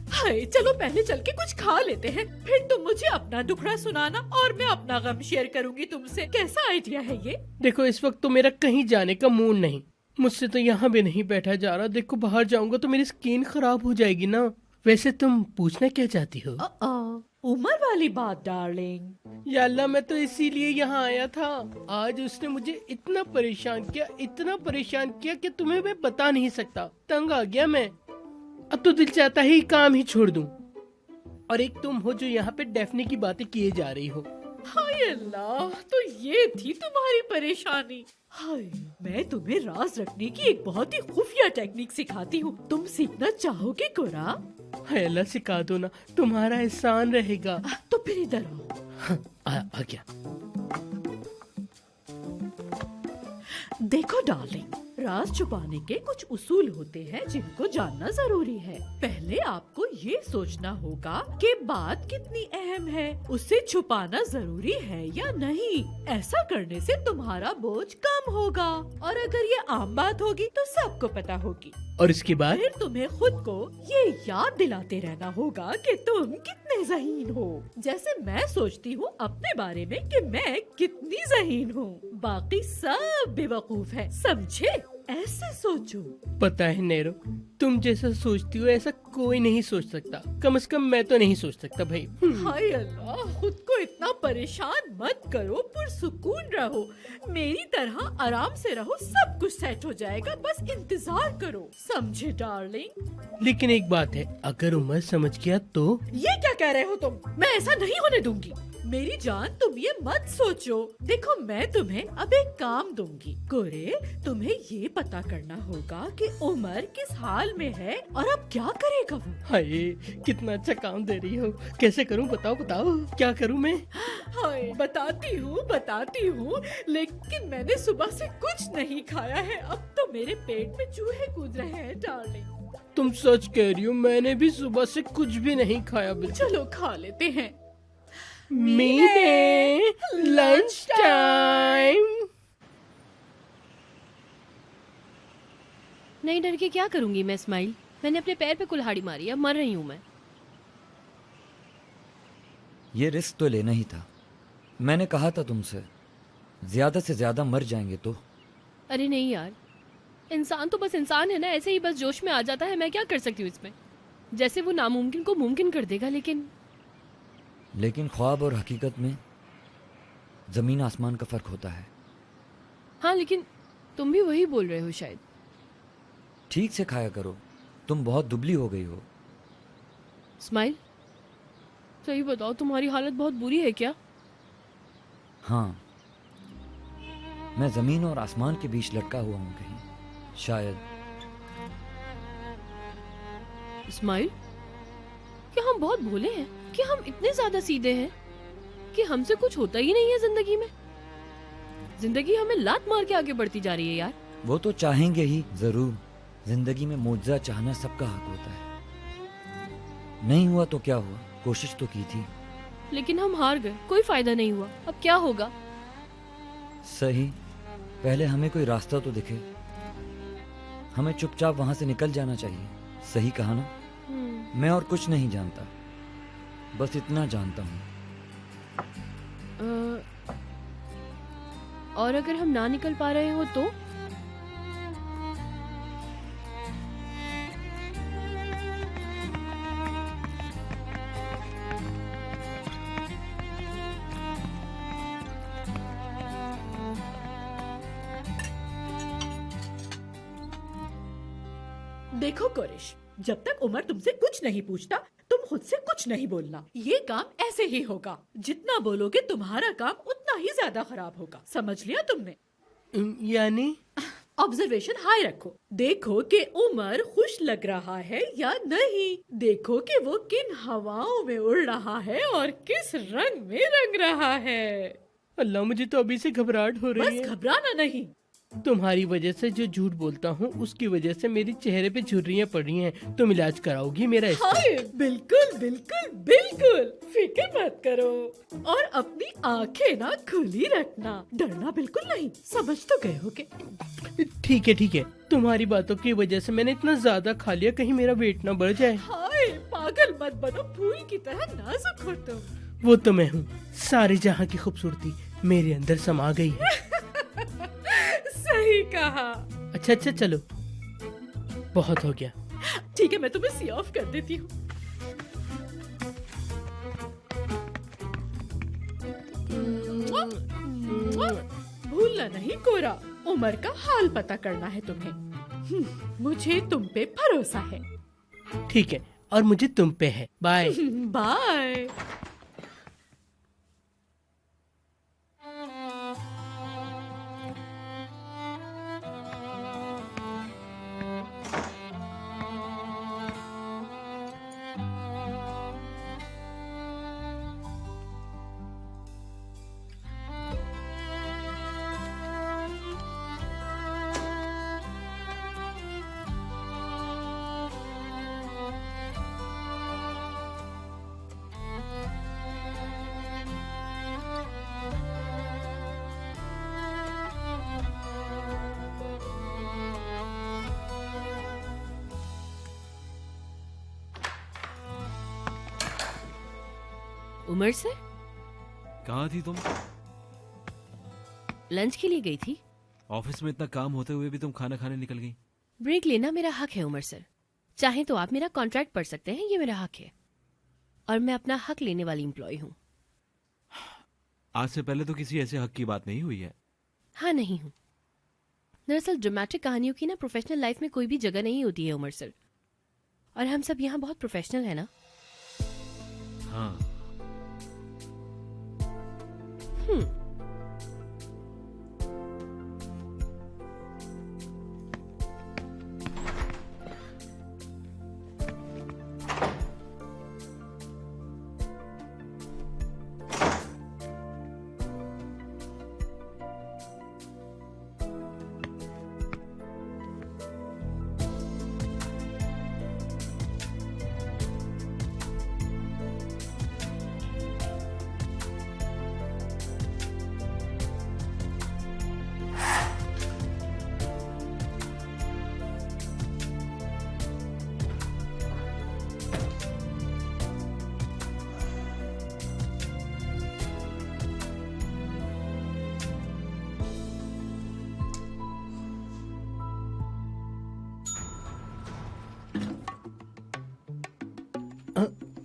हाय, चलो पहले चल के कुछ खा लेते हैं, फिर तुम मुझे अपना दुखड़ा सुनाना और मैं अपना गम शेयर करूंगी तुमसे। कैसा आइडिया है ये? देखो, इस वक्त तो मेरा कहीं जाने का मूड नहीं, मुझसे तो यहाँ भी नहीं बैठा जा रहा। देखो, बाहर जाऊंगा तो मेरी स्किन खराब हो जाएगी ना। वैसे तुम पूछना क्या चाहती हो? उम्र वाली बात डार्लिंग। या अल्लाह, मैं तो इसीलिए यहाँ आया था। आज उसने मुझे इतना परेशान किया, इतना परेशान किया कि तुम्हें मैं बता नहीं सकता। तंग आ गया मैं। अब तो दिल चाहता है काम ही छोड़ दूं। और एक तुम हो जो यहाँ पे डेफनी की बातें किए जा रही हो। हाय अल्लाह, तो ये थी तुम्हारी परेशानी। हाय, मैं तुम्हें राज रखने की एक बहुत ही खुफिया टेक्निक सिखाती हूँ, तुम सीखना चाहोगे कोरा? हाय अल्लाह, सिखा दो ना, तुम्हारा एहसान रहेगा। तो फिर इधर आओ। आ गया। देखो डार्लिंग, राज छुपाने के कुछ उसूल होते हैं जिनको जानना जरूरी है। पहले आपको ये सोचना होगा कि बात कितनी अहम है, उसे छुपाना जरूरी है या नहीं। ऐसा करने से तुम्हारा बोझ कम होगा, और अगर ये आम बात होगी तो सबको पता होगी। और इसके बाद फिर तुम्हें खुद को ये याद दिलाते रहना होगा कि तुम कितने ज़हीन हो। जैसे मैं सोचती हूँ अपने बारे में कि मैं कितनी ज़हीन हूँ, बाकी सब बेवकूफ है, समझे? ऐसे सोचो। पता है नेरो, तुम जैसा सोचती हो ऐसा कोई नहीं सोच सकता। कम से कम मैं तो नहीं सोच सकता भाई। हाय अल्लाह, खुद को इतना परेशान मत करो, पुरसुकून रहो, मेरी तरह आराम से रहो, सब कुछ सेट हो जाएगा, बस इंतजार करो, समझे डार्लिंग? लेकिन एक बात है, अगर उमर समझ गया तो? ये क्या कह रहे हो तुम? मैं ऐसा नहीं होने दूंगी। मेरी जान, तुम ये मत सोचो। देखो, मैं तुम्हें अब एक काम दूंगी। गोरे, तुम्हें ये पता करना होगा कि उमर किस हाल में है और अब क्या करेगा वो। हाय, कितना अच्छा काम दे रही हो। कैसे करूं? बताओ बताओ, क्या करूं मैं? हाय, बताती हूँ, लेकिन मैंने सुबह से कुछ नहीं खाया है, अब तो मेरे पेट में चूहे कूद रहे हैं डार्लिंग। तुम सच कह रही हो, मैंने भी सुबह से कुछ भी नहीं खाया। चलो खा लेते हैं। मीने, लंच टाइम। नहीं, डर के क्या करूंगी मैं स्माइल? मैंने अपने पैर पे कुल्हाड़ी मारी, अब मर रही हूँ मैं। ये रिस्क तो लेना ही था। मैंने कहा था तुमसे, ज्यादा से ज्यादा मर जाएंगे तो। अरे नहीं यार, इंसान तो बस इंसान है ना, ऐसे ही बस जोश में आ जाता है। मैं क्या कर सकती हूँ इसमें? जैसे वो नामुमकिन को मुमकिन कर देगा। लेकिन ख्वाब और हकीकत में जमीन आसमान का फर्क होता है। हाँ, लेकिन तुम भी वही बोल रहे हो शायद। ठीक से खाया करो, तुम बहुत दुबली हो गई हो। स्माइल, सही बताओ, तुम्हारी हालत बहुत बुरी है क्या? हाँ, मैं जमीन और आसमान के बीच लटका हुआ हूँ कहीं, शायद। स्माइल, क्या हम बहुत भोले हैं? क्या हम इतने ज्यादा सीधे हैं कि हमसे कुछ होता ही नहीं है जिंदगी में? जिंदगी हमें लात मार के आगे बढ़ती जा रही है यार। वो तो चाहेंगे ही जरूर। जिंदगी में मुआवजा चाहना सबका हक होता है। नहीं हुआ तो क्या हुआ, कोशिश तो की थी। लेकिन हम हार गए, कोई फायदा नहीं हुआ। अब क्या होगा? सही, पहले हमें कोई रास्ता तो दिखे। हमें चुपचाप वहां से निकल जाना चाहिए। सही कहा ना? मैं और कुछ नहीं जानता, बस इतना जानता हूँ। और अगर हम ना निकल पा रहे हो तो? देखो कोरिश, जब तक उमर तुमसे कुछ नहीं पूछता तुम खुद से कुछ नहीं बोलना। ये काम ऐसे ही होगा, जितना बोलोगे तुम्हारा काम उतना ही ज्यादा खराब होगा। समझ लिया तुमने? यानी ऑब्जर्वेशन हाई रखो। देखो कि उमर खुश लग रहा है या नहीं। देखो कि वो किन हवाओं में उड़ रहा है और किस रंग में रंग रहा है। अल्लाह, मुझे तो अभी से घबराहट हो रही बस है। घबराना नहीं। तुम्हारी वजह से जो झूठ बोलता हूँ उसकी वजह से मेरे चेहरे पे झुर्रियाँ पड़ रही हैं। तुम इलाज कराओगी मेरा इसका? हाय, बिल्कुल बिल्कुल बिल्कुल, फिक्र मत करो। और अपनी आंखें ना खुली रखना, डरना बिल्कुल नहीं। समझ तो गए हो के? ठीक है ठीक है, तुम्हारी बातों की वजह से मैंने इतना ज्यादा खा लिया, कहीं मेरा वेट ना बढ़ जाए। हाय, पागल मत बनो, फूल की तरह नाजुक हो तुम। वो तो मैं हूँ, सारी जहाँ की खूबसूरती मेरे अंदर समा गई है। सही कहा। अच्छा चलो, बहुत हो गया। ठीक है, मैं तुम्हें सी ऑफ कर देती हूँ। भूलना नहीं कोरा, उमर का हाल पता करना है तुम्हें। मुझे तुम पे भरोसा है। ठीक है, और मुझे तुम पे है। बाय। बाय। उमर सर, कहाँ थी तुम? लंच के लिए गई थी। ऑफिस में इतना काम होते हुए भी तुम खाना खाने निकल गई? ब्रेक लेना मेरा हक है उमर सर। चाहे तो आप मेरा कॉन्ट्रैक्ट पढ़ सकते हैं, ये मेरा हक है। और मैं अपना हक लेने वाली एम्प्लॉय हूँ। आज से पहले तो किसी ऐसे हक की बात नहीं हुई है। हाँ, नहीं हूँ। दरअसल ड्रामेटिक कहानियों की ना प्रोफेशनल लाइफ में कोई भी जगह नहीं होती है उमर सर। और हम सब यहाँ बहुत प्रोफेशनल है ना। हाँ।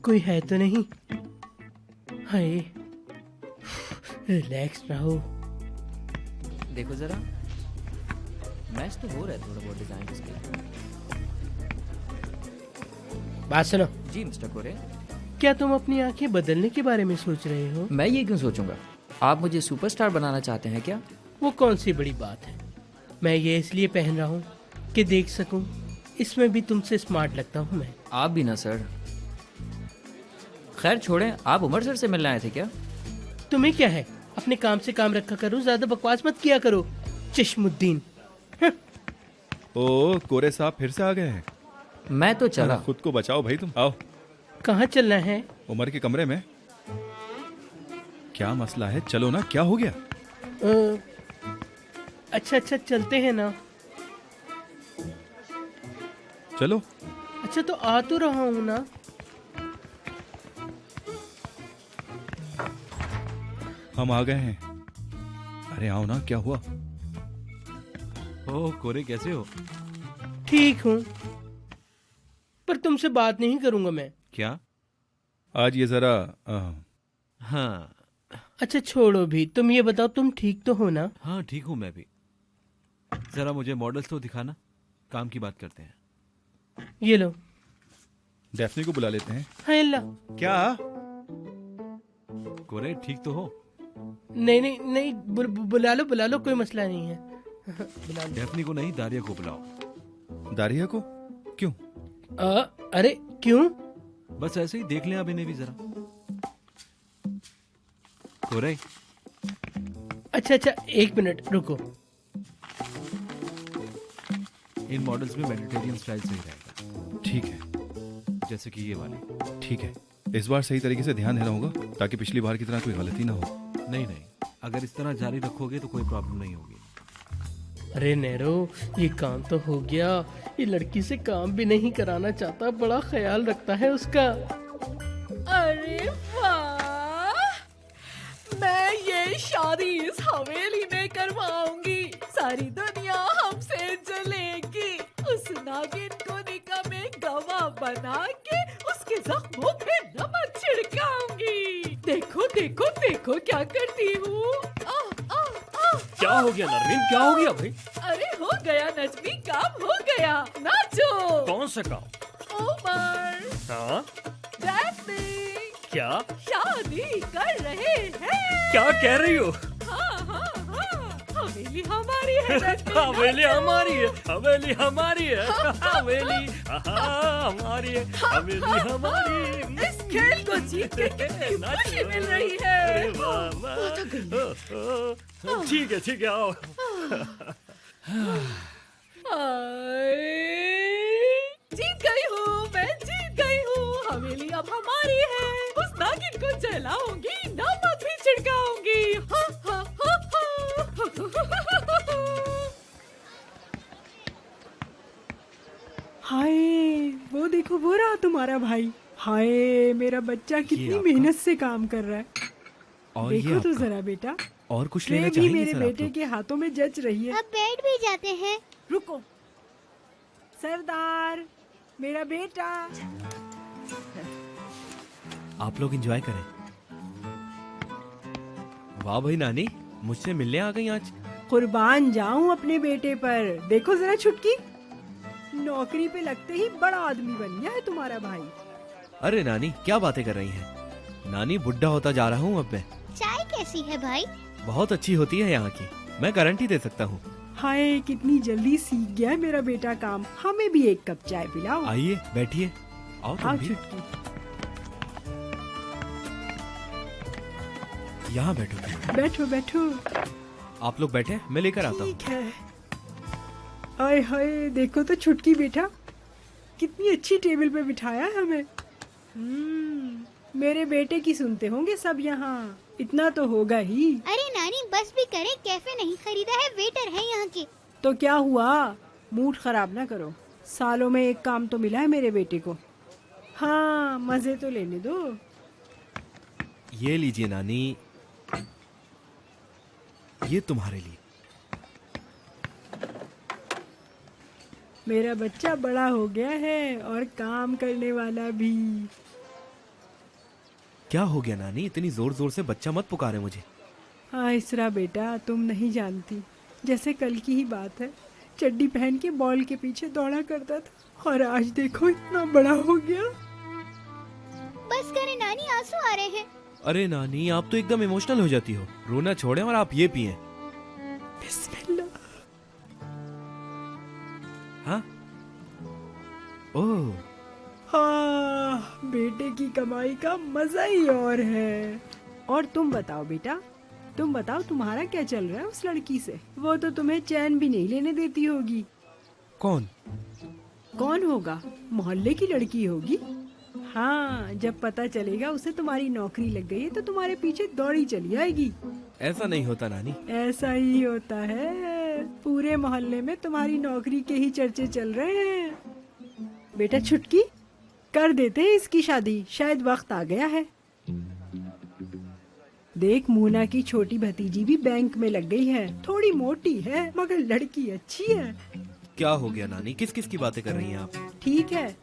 कोई है तो नहीं? हाय, रिलैक्स रहो। देखो जरा, मैच तो हो रहा है थोड़ा बहुत डिजाइन इसके। बात सुनो, जी मिस्टर कोरे। क्या तुम अपनी आंखें बदलने के बारे में सोच रहे हो? मैं ये क्यों सोचूंगा? आप मुझे सुपरस्टार बनाना चाहते हैं क्या? वो कौन सी बड़ी बात है। मैं ये इसलिए पहन रहा हूँ कि देख सकूं, इसमें भी तुमसे स्मार्ट लगता हूँ मैं। आप भी ना सर। खैर छोड़ें, आप उमर सर से मिलने आए थे क्या? तुम्हें क्या है, अपने काम से काम रखा करो, ज्यादा बकवास मत किया करो। चश्मुद्दीन। ओ कोरे साहब फिर से आ गए हैं। मैं तो चला। खुद को बचाओ भाई तुम। आओ। कहाँ चलना है? उमर के कमरे में। क्या मसला है? चलो ना, क्या हो गया? अच्छा चलते हैं ना। चलो। अच्छा तो आ तो रहा हूँ ना। हम आ गए हैं। अरे आओ ना, क्या हुआ? ओह कोरे, कैसे हो? ठीक हूँ, पर तुमसे बात नहीं करूंगा मैं। क्या? आज ये जरा हाँ। अच्छा छोड़ो भी, तुम ये बताओ तुम ठीक तो हो ना? हाँ ठीक हूँ मैं भी। जरा मुझे मॉडल्स तो दिखाना, काम की बात करते हैं। ये लो। डेफनी को बुला लेते हैं। हाँ अल्लाह। क्या? कोरे ठीक तो हो? नहीं, बुला लो, कोई मसला नहीं है। बुला लो। डेफनी को नहीं, दारिया को बुलाओ। दारिया को? क्यों? अरे क्यों? बस ऐसे ही देख लें आप इन्हें भी जरा। कोरे। अच्छा एक मिनट रुको। इन मॉडल्स में मेडिटेरियन स्टाइल सही रहेगा। ठीक है। जैसे कि ये वाले। ठीक है, इस बार सही तरीके से ध्यान देना होगा ताकि पिछली बार की तरह कोई गलती ना हो। नहीं, अगर इस तरह जारी रखोगे तो कोई प्रॉब्लम नहीं होगी। अरे नेरो, ये काम तो हो गया। ये लड़की से काम भी नहीं कराना चाहता, बड़ा ख्याल रखता है उसका। अरे वाह, मैं ये शादी इस हवेली में करवाऊंगी। सारी दुनिया हमसे जलेगी। उस नागिन को निकाह में गवाह बना के उसके जख्मों पे नमक छिड़काऊंगी। देखो क्या करती हूँ। क्या हो गया नरमीन, क्या हो गया भाई? अरे हो गया नजमी, काम हो गया। नाचो। कौन सा काम? उमर, हाँ? डेफनी क्या? शादी कर रहे हैं। क्या कह रही हो? हाँ, हवेली हमारी है। हवेली हमारी है, हवेली हमारी है, हवेली हमारी है, हवेली हमारी है। इस खेल को जीत के कितनी खुशी मिल रही है। अरे वाह। ठीक है आओ। जीत गई हूँ, मैं जीत गई हूँ। हवेली अब हमारी है। उस नागिन को जलाऊंगी, नमक भी छिड़काऊंगी। हाय, वो देखो, वो रहा तुम्हारा भाई। हाय, मेरा बच्चा कितनी मेहनत से काम कर रहा है। और देखो तो जरा बेटा, और कुछ ट्रे लेना भी चाहेंगे मेरे सर बेटे आप के हाथों में जच रही है। अब बैठ भी जाते हैं। रुको, सरदार, मेरा बेटा। आप लोग एंजॉय करें। वाह भाई नानी, मुझसे मिलने आ गई आज। कुर्बान जाऊं अपने बेटे पर। देखो जरा छुटकी, नौकरी पे लगते ही बड़ा आदमी बन गया है तुम्हारा भाई। अरे नानी, क्या बातें कर रही हैं? नानी, बुढ़ा होता जा रहा हूँ अब मैं। चाय कैसी है भाई? बहुत अच्छी होती है यहाँ की, मैं गारंटी दे सकता हूँ। हाय, कितनी जल्दी सीख गया है मेरा बेटा काम। हमें भी एक कप चाय पिलाओ। आइए बैठिए। आओ तुम भी। छुटकी, यहाँ बैठो। बैठो बैठो। आप लोग बैठे, मैं लेकर आता हूँ। ठीक है। हाय हाय, देखो तो छुटकी बेटा, कितनी अच्छी टेबल पे बिठाया है हमें। मेरे बेटे की सुनते होंगे सब यहाँ, इतना तो होगा ही। अरे नानी, बस भी करे, कैफे नहीं खरीदा है, वेटर है यहाँ के। तो क्या हुआ, मूड खराब ना करो। सालों में एक काम तो मिला है मेरे बेटे को। हाँ, मजे तो लेने दो। ये लीजिए नानी, ये तुम्हारे लिए। मेरा बच्चा बड़ा हो गया है और काम करने वाला भी। क्या हो गया नानी, इतनी जोर जोर से बच्चा मत पुकारे मुझे। हाँ इसरा बेटा, तुम नहीं जानती, जैसे कल की ही बात है, चड्डी पहन के बॉल के पीछे दौड़ा करता था और आज देखो इतना बड़ा हो गया। बस करे नानी, आंसू आ रहे हैं। अरे नानी, आप तो एकदम इमोशनल हो जाती हो। रोना छोड़ें और आप ये पिए। बिस्मिल्लाह। हाँ? ओह, हाँ, बेटे की कमाई का मजा ही और है। और तुम बताओ बेटा, तुम बताओ तुम्हारा क्या चल रहा है उस लड़की से? वो तो तुम्हें चैन भी नहीं लेने देती होगी। कौन? कौन होगा? मोहल्ले की लड़की होगी। हाँ, जब पता चलेगा उसे तुम्हारी नौकरी लग गई है तो तुम्हारे पीछे दौड़ी चली आएगी। ऐसा नहीं होता नानी। ऐसा ही होता है, पूरे मोहल्ले में तुम्हारी नौकरी के ही चर्चे चल रहे हैं। बेटा छुटकी, कर देते हैं इसकी शादी, शायद वक्त आ गया है। देख, मूना की छोटी भतीजी भी बैंक में लग गई है, थोड़ी मोटी है मगर लड़की अच्छी है। क्या हो गया नानी, किस किस की बातें कर रही हैं आप? ठीक है,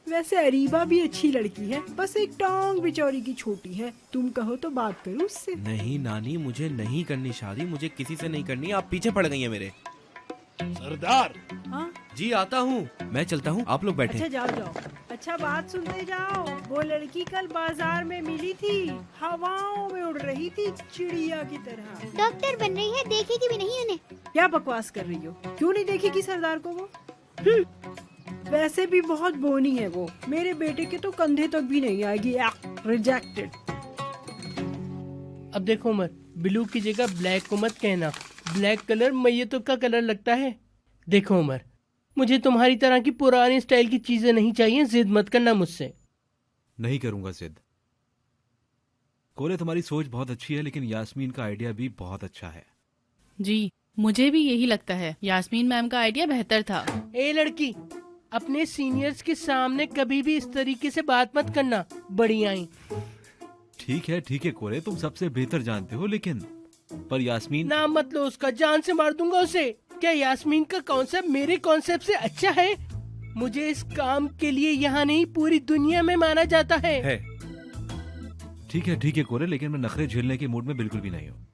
वैसे अरीबा भी अच्छी लड़की है, बस एक टांग बेचारी की छोटी है। तुम कहो तो बात करूं उससे। नहीं नानी, मुझे नहीं करनी शादी, मुझे किसी से नहीं करनी। आप पीछे पड़ गई हैं मेरे। सरदार। हाँ जी आता हूँ, मैं चलता हूँ, आप लोग बैठे। अच्छा जाओ जाओ, अच्छा बात सुनते जाओ। वो लड़की कल बाजार में मिली थी, हवाओं में उड़ रही थी चिड़िया की तरह। डॉक्टर बन रही है, देखेगी भी नहीं उन्हें। क्या बकवास कर रही हो? क्यों नहीं देखेगी सरदार को वो? वैसे भी बहुत बोनी है वो, मेरे बेटे के तो कंधे तक भी नहीं आएगी। रिजेक्टेड। अब देखो उमर, ब्लू की जगह ब्लैक को मत कहना, ब्लैक कलर मैयतों का कलर लगता है। देखो उमर, मुझे तुम्हारी तरह की पुरानी स्टाइल की चीजें नहीं चाहिए, जिद मत करना मुझसे। नहीं करूंगा जिद। कोरे, तुम्हारी सोच बहुत अच्छी है, लेकिन यास्मीन का आइडिया भी बहुत अच्छा है। जी, मुझे भी यही लगता है, यास्मीन मैम का आइडिया बेहतर था। ए लड़की, अपने सीनियर्स के सामने कभी भी इस तरीके से बात मत करना, बड़ी आई। ठीक है कोरे, तुम सबसे बेहतर जानते हो, लेकिन पर यास्मीन। नाम मत लो उसका, जान से मार दूंगा उसे। क्या यास्मीन का कॉन्सेप्ट मेरे कॉन्सेप्ट से अच्छा है? मुझे इस काम के लिए यहाँ नहीं, पूरी दुनिया में माना जाता है। ठीक है कोरे, लेकिन मैं नखरे झेलने के मूड में बिल्कुल भी नहीं हूँ।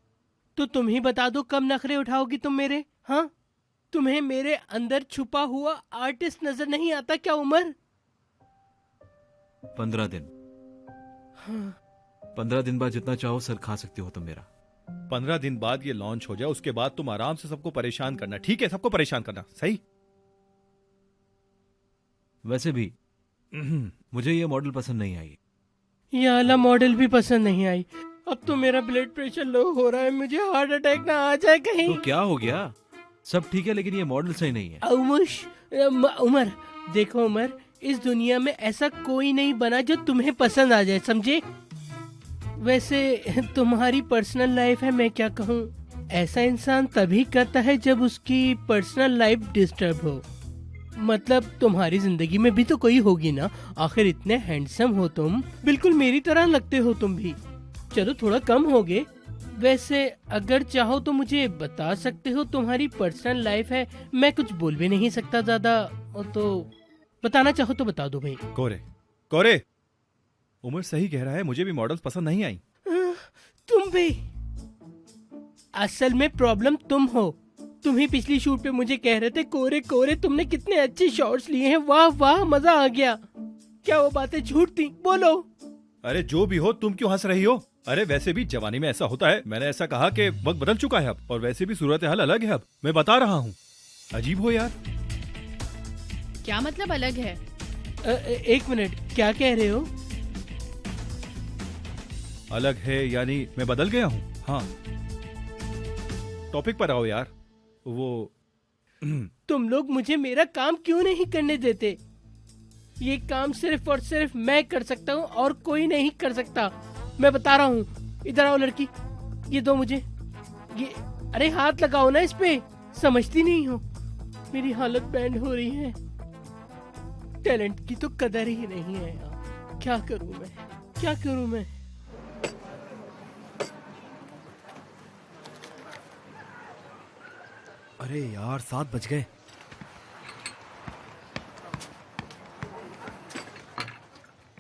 तो तुम ही बता दो, कब नखरे उठाओगी तुम मेरे? हाँ, तुम्हें मेरे अंदर छुपा हुआ आर्टिस्ट नजर नहीं आता क्या उमर? 15 दिन। हाँ। 15 दिन बाद जितना चाहो सर खा सकते हो तुम मेरा। 15 दिन बाद ये लॉन्च हो जाए, उसके बाद तुम आराम से सबको परेशान करना। ठीक है, सबको परेशान करना, सही? वैसे भी मुझे ये मॉडल पसंद नहीं आई। ये वाला मॉडल भी पसंद नहीं आई। अब तो मेरा ब्लड प्रेशर लो हो रहा है, मुझे हार्ट अटैक ना आ जाए कहीं। तो क्या हो गया? सब ठीक है, लेकिन ये मॉडल सही नहीं है। उमर देखो उमर, इस दुनिया में ऐसा कोई नहीं बना जो तुम्हें पसंद आ जाए, समझे? वैसे तुम्हारी पर्सनल लाइफ है, मैं क्या कहूँ, ऐसा इंसान तभी करता है जब उसकी पर्सनल लाइफ डिस्टर्ब हो। मतलब तुम्हारी जिंदगी में भी तो कोई होगी ना, आखिर इतने हैंडसम हो तुम, बिल्कुल मेरी तरह लगते हो तुम भी। चलो थोड़ा कम हो गए। वैसे अगर चाहो तो मुझे बता सकते हो, तुम्हारी पर्सनल लाइफ है, मैं कुछ बोल भी नहीं सकता ज्यादा, तो बताना चाहो तो बता दो भाई। कोरे, उमर सही कह रहा है, मुझे भी मॉडल्स पसंद नहीं आई। तुम भी। असल में प्रॉब्लम तुम हो। तुम ही पिछली शूट पे मुझे कह रहे थे, कोरे तुमने कितने अच्छे शॉट्स लिए हैं, वाह वाह मजा आ गया। क्या वो बातें झूठ थी? बोलो। अरे जो भी हो, तुम क्यों हंस रही हो? अरे वैसे भी जवानी में ऐसा होता है, मैंने ऐसा कहा कि वक्त बदल चुका है अब, और वैसे भी सूरत हाल अलग है अब, मैं बता रहा हूँ। अजीब हो यार। क्या मतलब अलग है? एक मिनट, क्या कह रहे हो? अलग है यानी मैं बदल गया हूँ? हाँ, टॉपिक पर आओ यार। वो तुम लोग मुझे मेरा काम क्यों नहीं करने देते? ये काम सिर्फ और सिर्फ मैं कर सकता हूँ और कोई नहीं कर सकता। मैं बता रहा हूँ, इधर आओ लड़की, ये दो मुझे ये। अरे हाथ लगाओ ना इस पे, समझती नहीं हो। मेरी हालत बैंड हो रही है। टैलेंट की तो कदर ही नहीं है यार। क्या करूँ मैं? अरे यार 7 बज गए।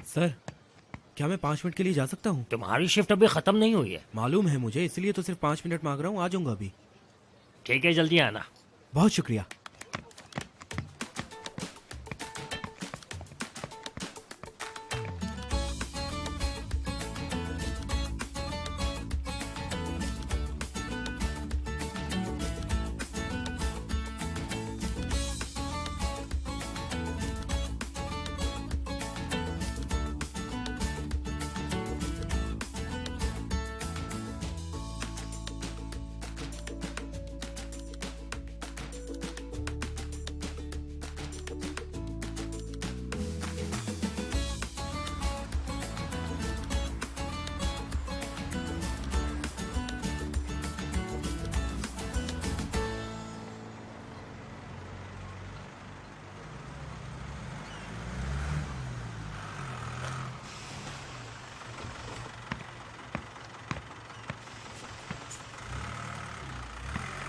सर क्या मैं 5 मिनट के लिए जा सकता हूँ? तुम्हारी शिफ्ट अभी खत्म नहीं हुई है। मालूम है मुझे, इसलिए तो सिर्फ 5 मिनट मांग रहा हूँ, आ जाऊंगा अभी। ठीक है, जल्दी आना। बहुत शुक्रिया।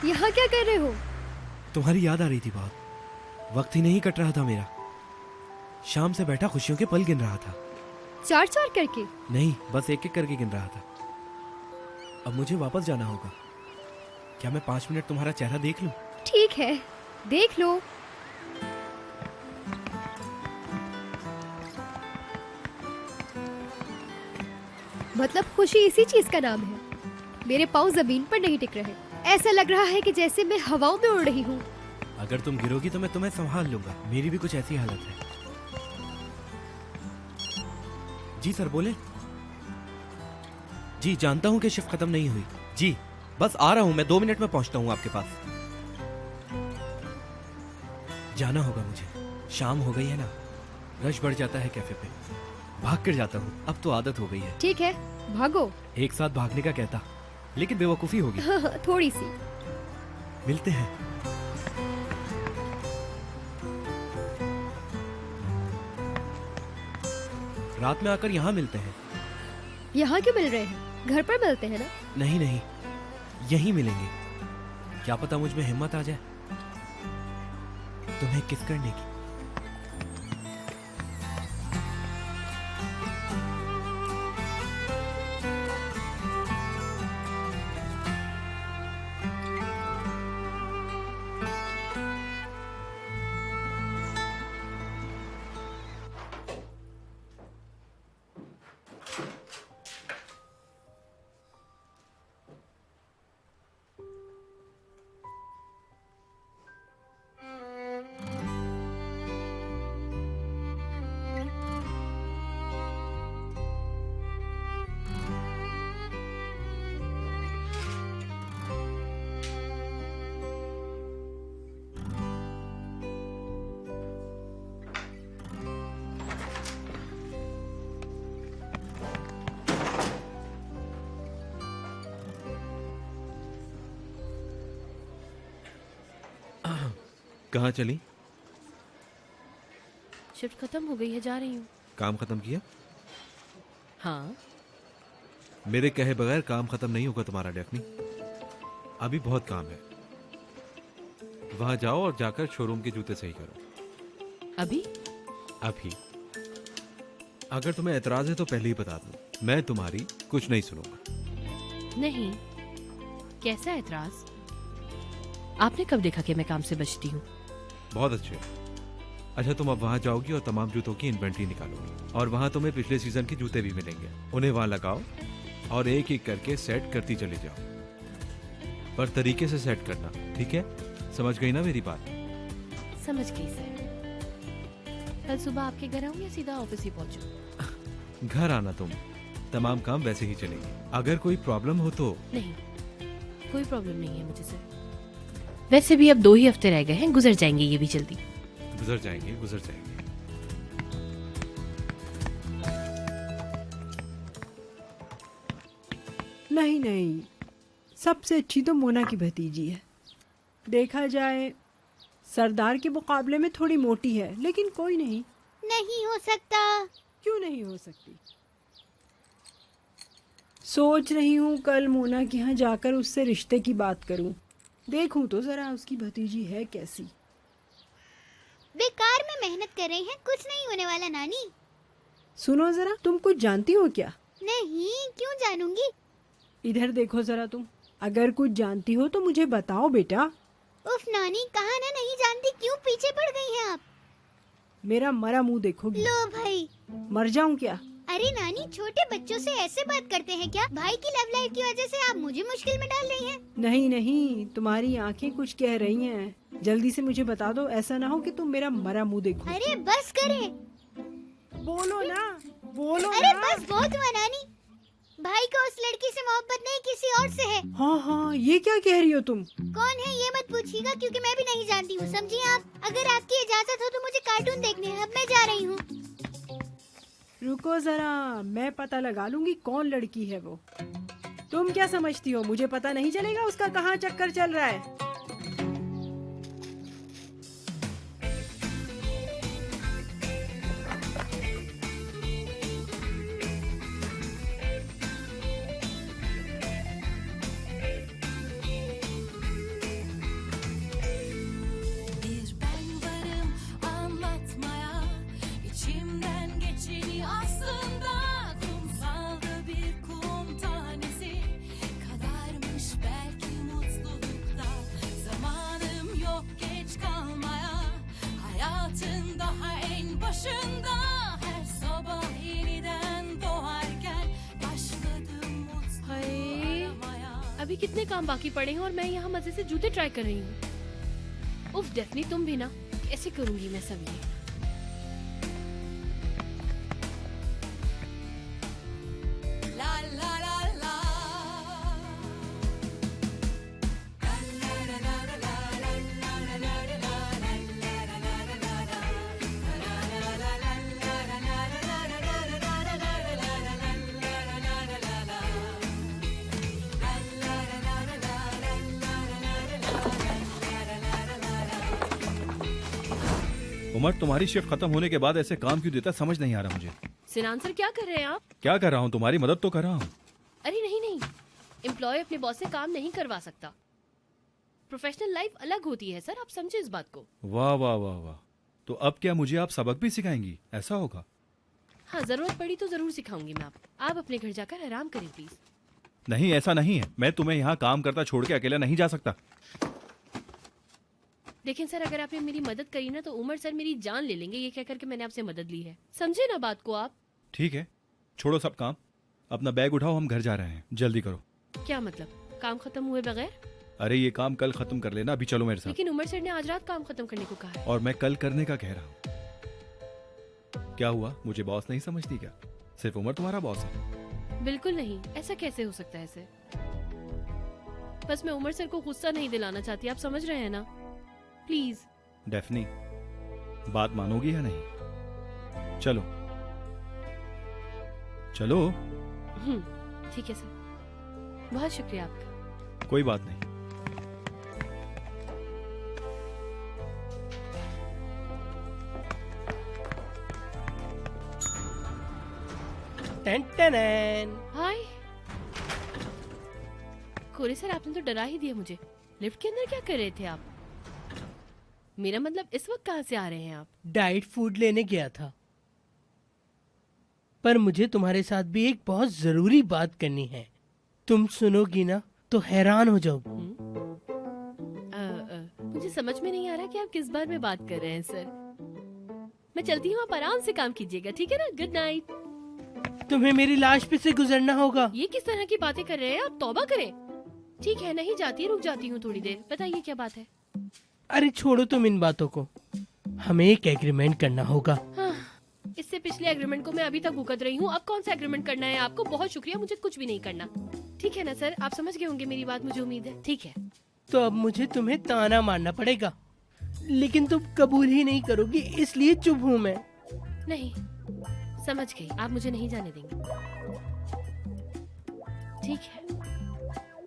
यहाँ क्या कर रहे हो? तुम्हारी याद आ रही थी बहुत। वक्त ही नहीं कट रहा था मेरा। शाम से बैठा खुशियों के पल गिन रहा था। 4-4 करके? नहीं, बस एक एक करके गिन रहा था। अब मुझे वापस जाना होगा। क्या मैं 5 मिनट तुम्हारा चेहरा देख लूं? ठीक है, देख लो। मतलब खुशी इसी चीज का नाम है। मेरे पाँव जमीन पर नहीं टिक रहे। ऐसा लग रहा है कि जैसे मैं हवाओं में उड़ रही हूँ। अगर तुम गिरोगी तो मैं तुम्हें संभाल लूंगा। मेरी भी कुछ ऐसी हालत है। जी सर, बोले। जी, जानता हूँ कि शिफ्ट खत्म नहीं हुई। जी, बस आ रहा हूँ मैं, 2 मिनट में पहुंचता हूँ आपके पास। जाना होगा मुझे। शाम हो गई है ना, रश बढ़ जाता है कैफे पे। भाग कर जाता हूँ, अब तो आदत हो गई है। ठीक है, भागो। एक साथ भागने का कहता, लेकिन बेवकूफी होगी। थोड़ी सी। मिलते हैं। रात में आकर यहाँ मिलते हैं। यहाँ क्यों मिल रहे हैं? घर पर मिलते हैं ना? नहीं नहीं, यहीं मिलेंगे। क्या पता मुझ में हिम्मत आ जाए तुम्हें किस करने की। कहाँ चली? शिफ्ट खत्म हो गई है, जा रही हूँ। काम खत्म किया? हाँ। मेरे कहे बगैर काम खत्म नहीं होगा तुम्हारा डेफनी। अभी बहुत काम है। वहां जाओ और जाकर शोरूम के जूते सही करो। अभी? अभी। अगर तुम्हें एतराज है तो पहले ही बता दूं, मैं तुम्हारी कुछ नहीं सुनूंगा। नहीं, कैसा एतराज? आपने कब देखा कि मैं काम से बचती हूँ? बहुत अच्छे। अच्छा, तुम अब वहां जाओगी और तमाम जूतों की इन्वेंट्री निकालोगी, और वहां तुम्हें पिछले सीजन के जूते भी मिलेंगे। उन्हें वहां लगाओ और एक एक करके सेट करती चले जाओ, पर तरीके से सेट करना, ठीक है? समझ गई ना मेरी बात? समझ गई सर। कल सुबह आपके घर आऊँ या सीधा ऑफिस ही पहुँचूं? घर आना तुम, तमाम काम वैसे ही चलेंगे। अगर कोई प्रॉब्लम हो तो। नहीं, कोई प्रॉब्लम नहीं है मुझे सर। वैसे भी अब 2 ही हफ्ते रह गए हैं, गुजर जाएंगे ये भी जल्दी। गुजर जाएंगे, गुजर जाएंगे। नहीं नहीं, सबसे अच्छी तो मोना की भतीजी है। देखा जाए सरदार के मुकाबले में थोड़ी मोटी है, लेकिन कोई नहीं। नहीं हो सकता। क्यों नहीं हो सकती? सोच रही हूँ कल मोना के यहाँ जाकर उससे रिश्ते की बात करूँ। देखूं तो जरा उसकी भतीजी है कैसी। बेकार में मेहनत कर रही हैं, कुछ नहीं होने वाला नानी। सुनो जरा, तुम कुछ जानती हो क्या? नहीं, क्यों जानूंगी? इधर देखो जरा तुम, अगर कुछ जानती हो तो मुझे बताओ बेटा। उफ नानी, कहा ना नहीं जानती, क्यों पीछे पड़ गई हैं आप? मेरा मरा मुंह देखोगी? लो भाई। मर जाऊं क्या? अरे नानी, छोटे बच्चों से ऐसे बात करते हैं क्या? भाई की लव लाइफ की वजह से आप मुझे मुश्किल में डाल रही हैं। नहीं नहीं, तुम्हारी आंखें कुछ कह रही हैं। जल्दी से मुझे बता दो, ऐसा ना हो कि तुम मेरा मरा मुंह देखो। अरे बस करे। बोलो ना, बोलो अरे ना। बस बहुत हुआ नानी, भाई को उस लड़की से मोहब्बत नहीं किसी और से है। हाँ हाँ, ये क्या कह रही हो तुम? कौन है ये मत पूछिएगा, क्योंकि मैं भी नहीं जानती हूँ, समझिए आप। अगर आपकी इजाजत हो तो मुझे कार्टून देखने हैं, अब मैं जा रही हूँ। रुको जरा, मैं पता लगा लूंगी कौन लड़की है वो। तुम क्या समझती हो मुझे पता नहीं चलेगा उसका कहाँ चक्कर चल रहा है? Bir ben varım anlatmaya, içimden geçeni aslında kumsalda bir kum tanesi kadarmış belki mutlulukta. Zamanım yok geç kalmaya, hayatın daha en başında. Her sabah yeniden doğarken başladım mutlu aramaya. अभी कितने काम बाकी पड़े हैं और मैं यहाँ मजे से जूते ट्राई कर रही हूँ। उफ डेफनी, तुम भी ना, कैसे करूंगी मैं सब ये? La la la la. Umar, तुम्हारी शिफ्ट खत्म होने के बाद ऐसे काम क्यों देता, समझ नहीं आ रहा मुझे। सिनान सर, क्या कर रहे हैं आप? क्या कर रहा हूँ, तुम्हारी मदद तो कर रहा हूँ। अरे नहीं नहीं, एम्प्लॉय अपने बॉस से काम नहीं करवा सकता। प्रोफेशनल लाइफ अलग होती है सर, आप समझे इस बात को। वाह वाह वाह वाह, तो अब क्या मुझे आप सबक भी सिखाएंगी? ऐसा होगा? हाँ, जरूरत पड़ी तो जरूर सिखाऊंगी मैं आपको। आप अपने घर जाकर आराम करें प्लीज। नहीं, ऐसा नहीं है, मैं तुम्हें यहाँ काम करता छोड़ के अकेला नहीं जा सकता। लेकिन सर, अगर आपने मेरी मदद करी ना तो उमर सर मेरी जान ले लेंगे, ये कहकर के मैंने आपसे मदद ली है। समझे ना बात को आप? ठीक है, छोड़ो सब काम, अपना बैग उठाओ, हम घर जा रहे हैं, जल्दी करो। क्या मतलब, काम खत्म हुए बगैर? अरे ये काम कल खत्म कर लेना, अभी चलो मेरे साथ। लेकिन उमर सर ने आज रात काम खत्म करने को कहा है। और मैं कल करने का कह रहा हूँ। क्या हुआ, मुझे बॉस नहीं समझती क्या? सिर्फ उमर तुम्हारा बॉस है? बिल्कुल नहीं, ऐसा कैसे हो सकता है सर? बस मैं उमर सर को गुस्सा नहीं दिलाना चाहती, आप समझ रहे हैं ना? प्लीज। डेफनी, बात मानोगी या नहीं? चलो चलो। ठीक है सर, बहुत शुक्रिया आपका। कोई बात नहीं। हाय कोरे सर, आपने तो डरा ही दिया मुझे। लिफ्ट के अंदर क्या कर रहे थे आप? मेरा मतलब इस वक्त कहाँ से आ रहे हैं आप? डाइट फूड लेने गया था, पर मुझे तुम्हारे साथ भी एक बहुत जरूरी बात करनी है। तुम सुनोगी ना तो हैरान हो जाओगी। मुझे समझ में नहीं आ रहा कि आप किस बारे में बात कर रहे हैं सर। मैं चलती हूँ, आप आराम से काम कीजिएगा, ठीक है ना? Good night. तुम्हें मेरी लाश पे से गुजरना होगा। ये किस तरह की बातें कर रहे हैं आप? तौबा करें। ठीक है, नहीं जाती, रुक जाती हूँ थोड़ी देर। बताइए क्या बात है? अरे छोड़ो तुम इन बातों को, हमें एक एग्रीमेंट करना होगा। इससे पिछले एग्रीमेंट को मैं अभी तक भुगत रही हूँ, अब कौन सा एग्रीमेंट करना है आपको? बहुत शुक्रिया, मुझे कुछ भी नहीं करना। ठीक है ना सर, आप समझ गए होंगे मेरी बात, मुझे उम्मीद है। ठीक है, तो अब मुझे तुम्हें ताना मारना पड़ेगा, लेकिन तुम कबूल ही नहीं करोगी, इसलिए चुप हूँ मैं। नहीं, समझ गई, आप मुझे नहीं जाने देंगे। ठीक है,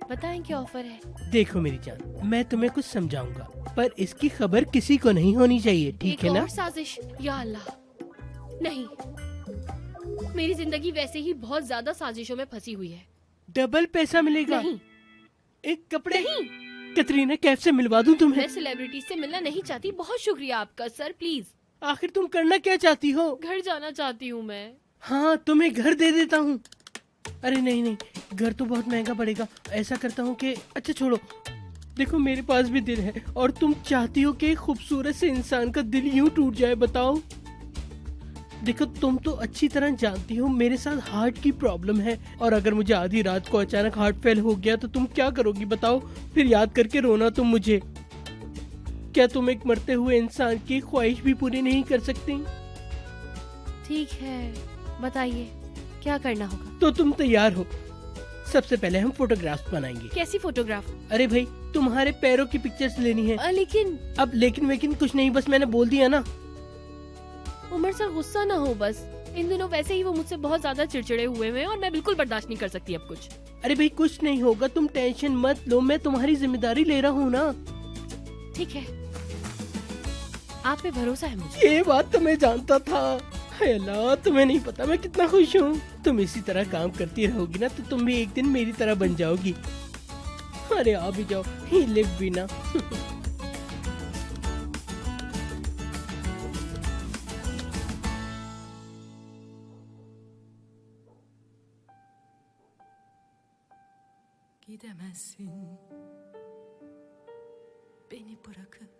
बताएं क्या ऑफर है? देखो मेरी जान, मैं तुम्हें कुछ समझाऊंगा, पर इसकी खबर किसी को नहीं होनी चाहिए, ठीक है ना? और साजिश, या अल्लाह, नहीं। मेरी जिंदगी वैसे ही बहुत ज्यादा साजिशों में फंसी हुई है। डबल पैसा मिलेगा। नहीं। एक कपड़े नहीं। कतरीना कैफ से मिलवा दूं तुम्हें। मैं सेलिब्रिटी से मिलना नहीं चाहती, बहुत शुक्रिया आपका सर, प्लीज। आखिर तुम करना क्या चाहती हो? घर जाना चाहती हूँ मैं। हाँ तुम्हें घर दे देता हूँ। अरे नहीं नहीं, घर तो बहुत महंगा पड़ेगा। ऐसा करता हूँ कि अच्छा छोड़ो, देखो मेरे पास भी दिल है और तुम चाहती हो कि एक खूबसूरत से इंसान का दिल यूं टूट जाए, बताओ। देखो तुम तो अच्छी तरह जानती हो मेरे साथ हार्ट की प्रॉब्लम है, और अगर मुझे आधी रात को अचानक हार्ट फेल हो गया तो तुम क्या करोगी बताओ? फिर याद करके रोना तुम मुझे। क्या तुम एक मरते हुए इंसान की ख्वाहिश भी पूरी नहीं कर सकती? ठीक है, बताइए क्या करना होगा? तो तुम तैयार हो? सबसे पहले हम फोटोग्राफ्स बनाएंगे। कैसी फोटोग्राफ? अरे भाई तुम्हारे पैरों की पिक्चर्स लेनी है। लेकिन अब लेकिन कुछ नहीं, बस मैंने बोल दिया ना। उमर सर गुस्सा ना हो बस, इन दिनों वैसे ही वो मुझसे बहुत ज्यादा चिड़चिड़े हुए हैं और मैं बिल्कुल बर्दाश्त नहीं कर सकती अब कुछ। अरे भाई कुछ नहीं होगा, तुम टेंशन मत लो, मैं तुम्हारी जिम्मेदारी ले रहा हूँ ना। ठीक है, आप पे भरोसा है मुझे। ये बात तो मैं जानता था। हाय अल्लाह, तुम्हें नहीं पता मैं कितना खुश हूँ। तुम इसी तरह काम करती रहोगी ना तो तुम भी एक दिन मेरी तरह बन जाओगी। अरे आ भी जाओ, ही लिव भी ना। Gidemezsin beni bırakıp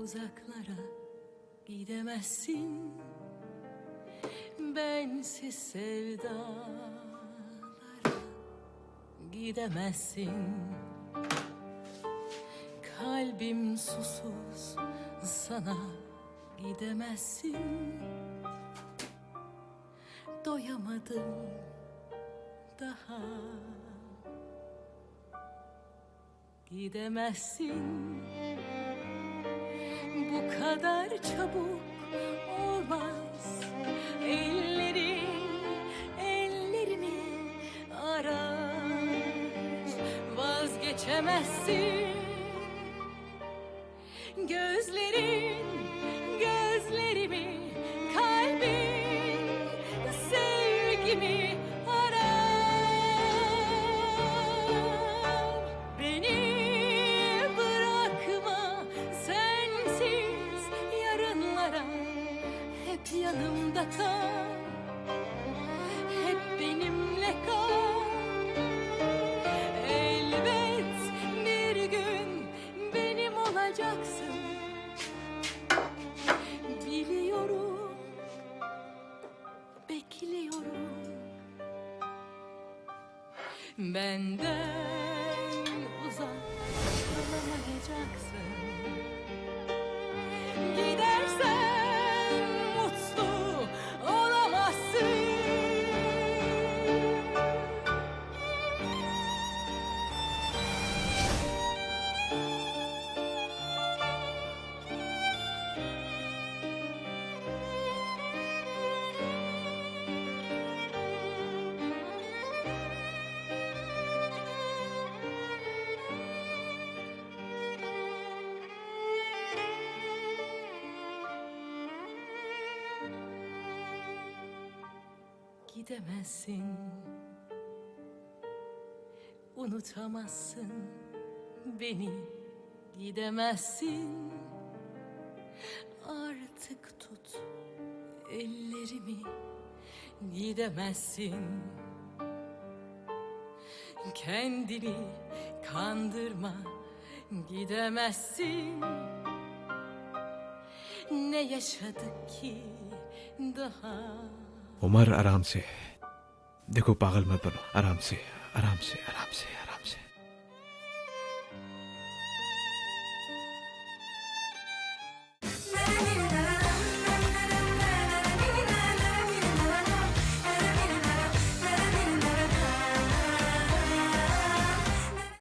uzaklara, gidemezsin bensiz sevdalara, gidemezsin. Kalbim susuz sana, gidemezsin. Doyamadım daha, gidemezsin. Bu kadar çabuk olmaz. Ellerimi arar, vazgeçemezsin. Gözlerimi, kalbin sevgimi arar. Beni bırakma sensiz yarınlara, hep yanımda kal, hep benimle kal. Elbet bir gün benim olacaksın, biliyorum, bekliyorum. Benden uzak kalamayacaksın. Gidersen mutlu olamazsın. Gidemezsin, unutamazsın beni, gidemezsin. Artık tut ellerimi, gidemezsin. Kendini kandırma, gidemezsin. Ne yaşadık ki daha? Umar आराम से। देखो पागल मत बनो, आराम से आराम से आराम से।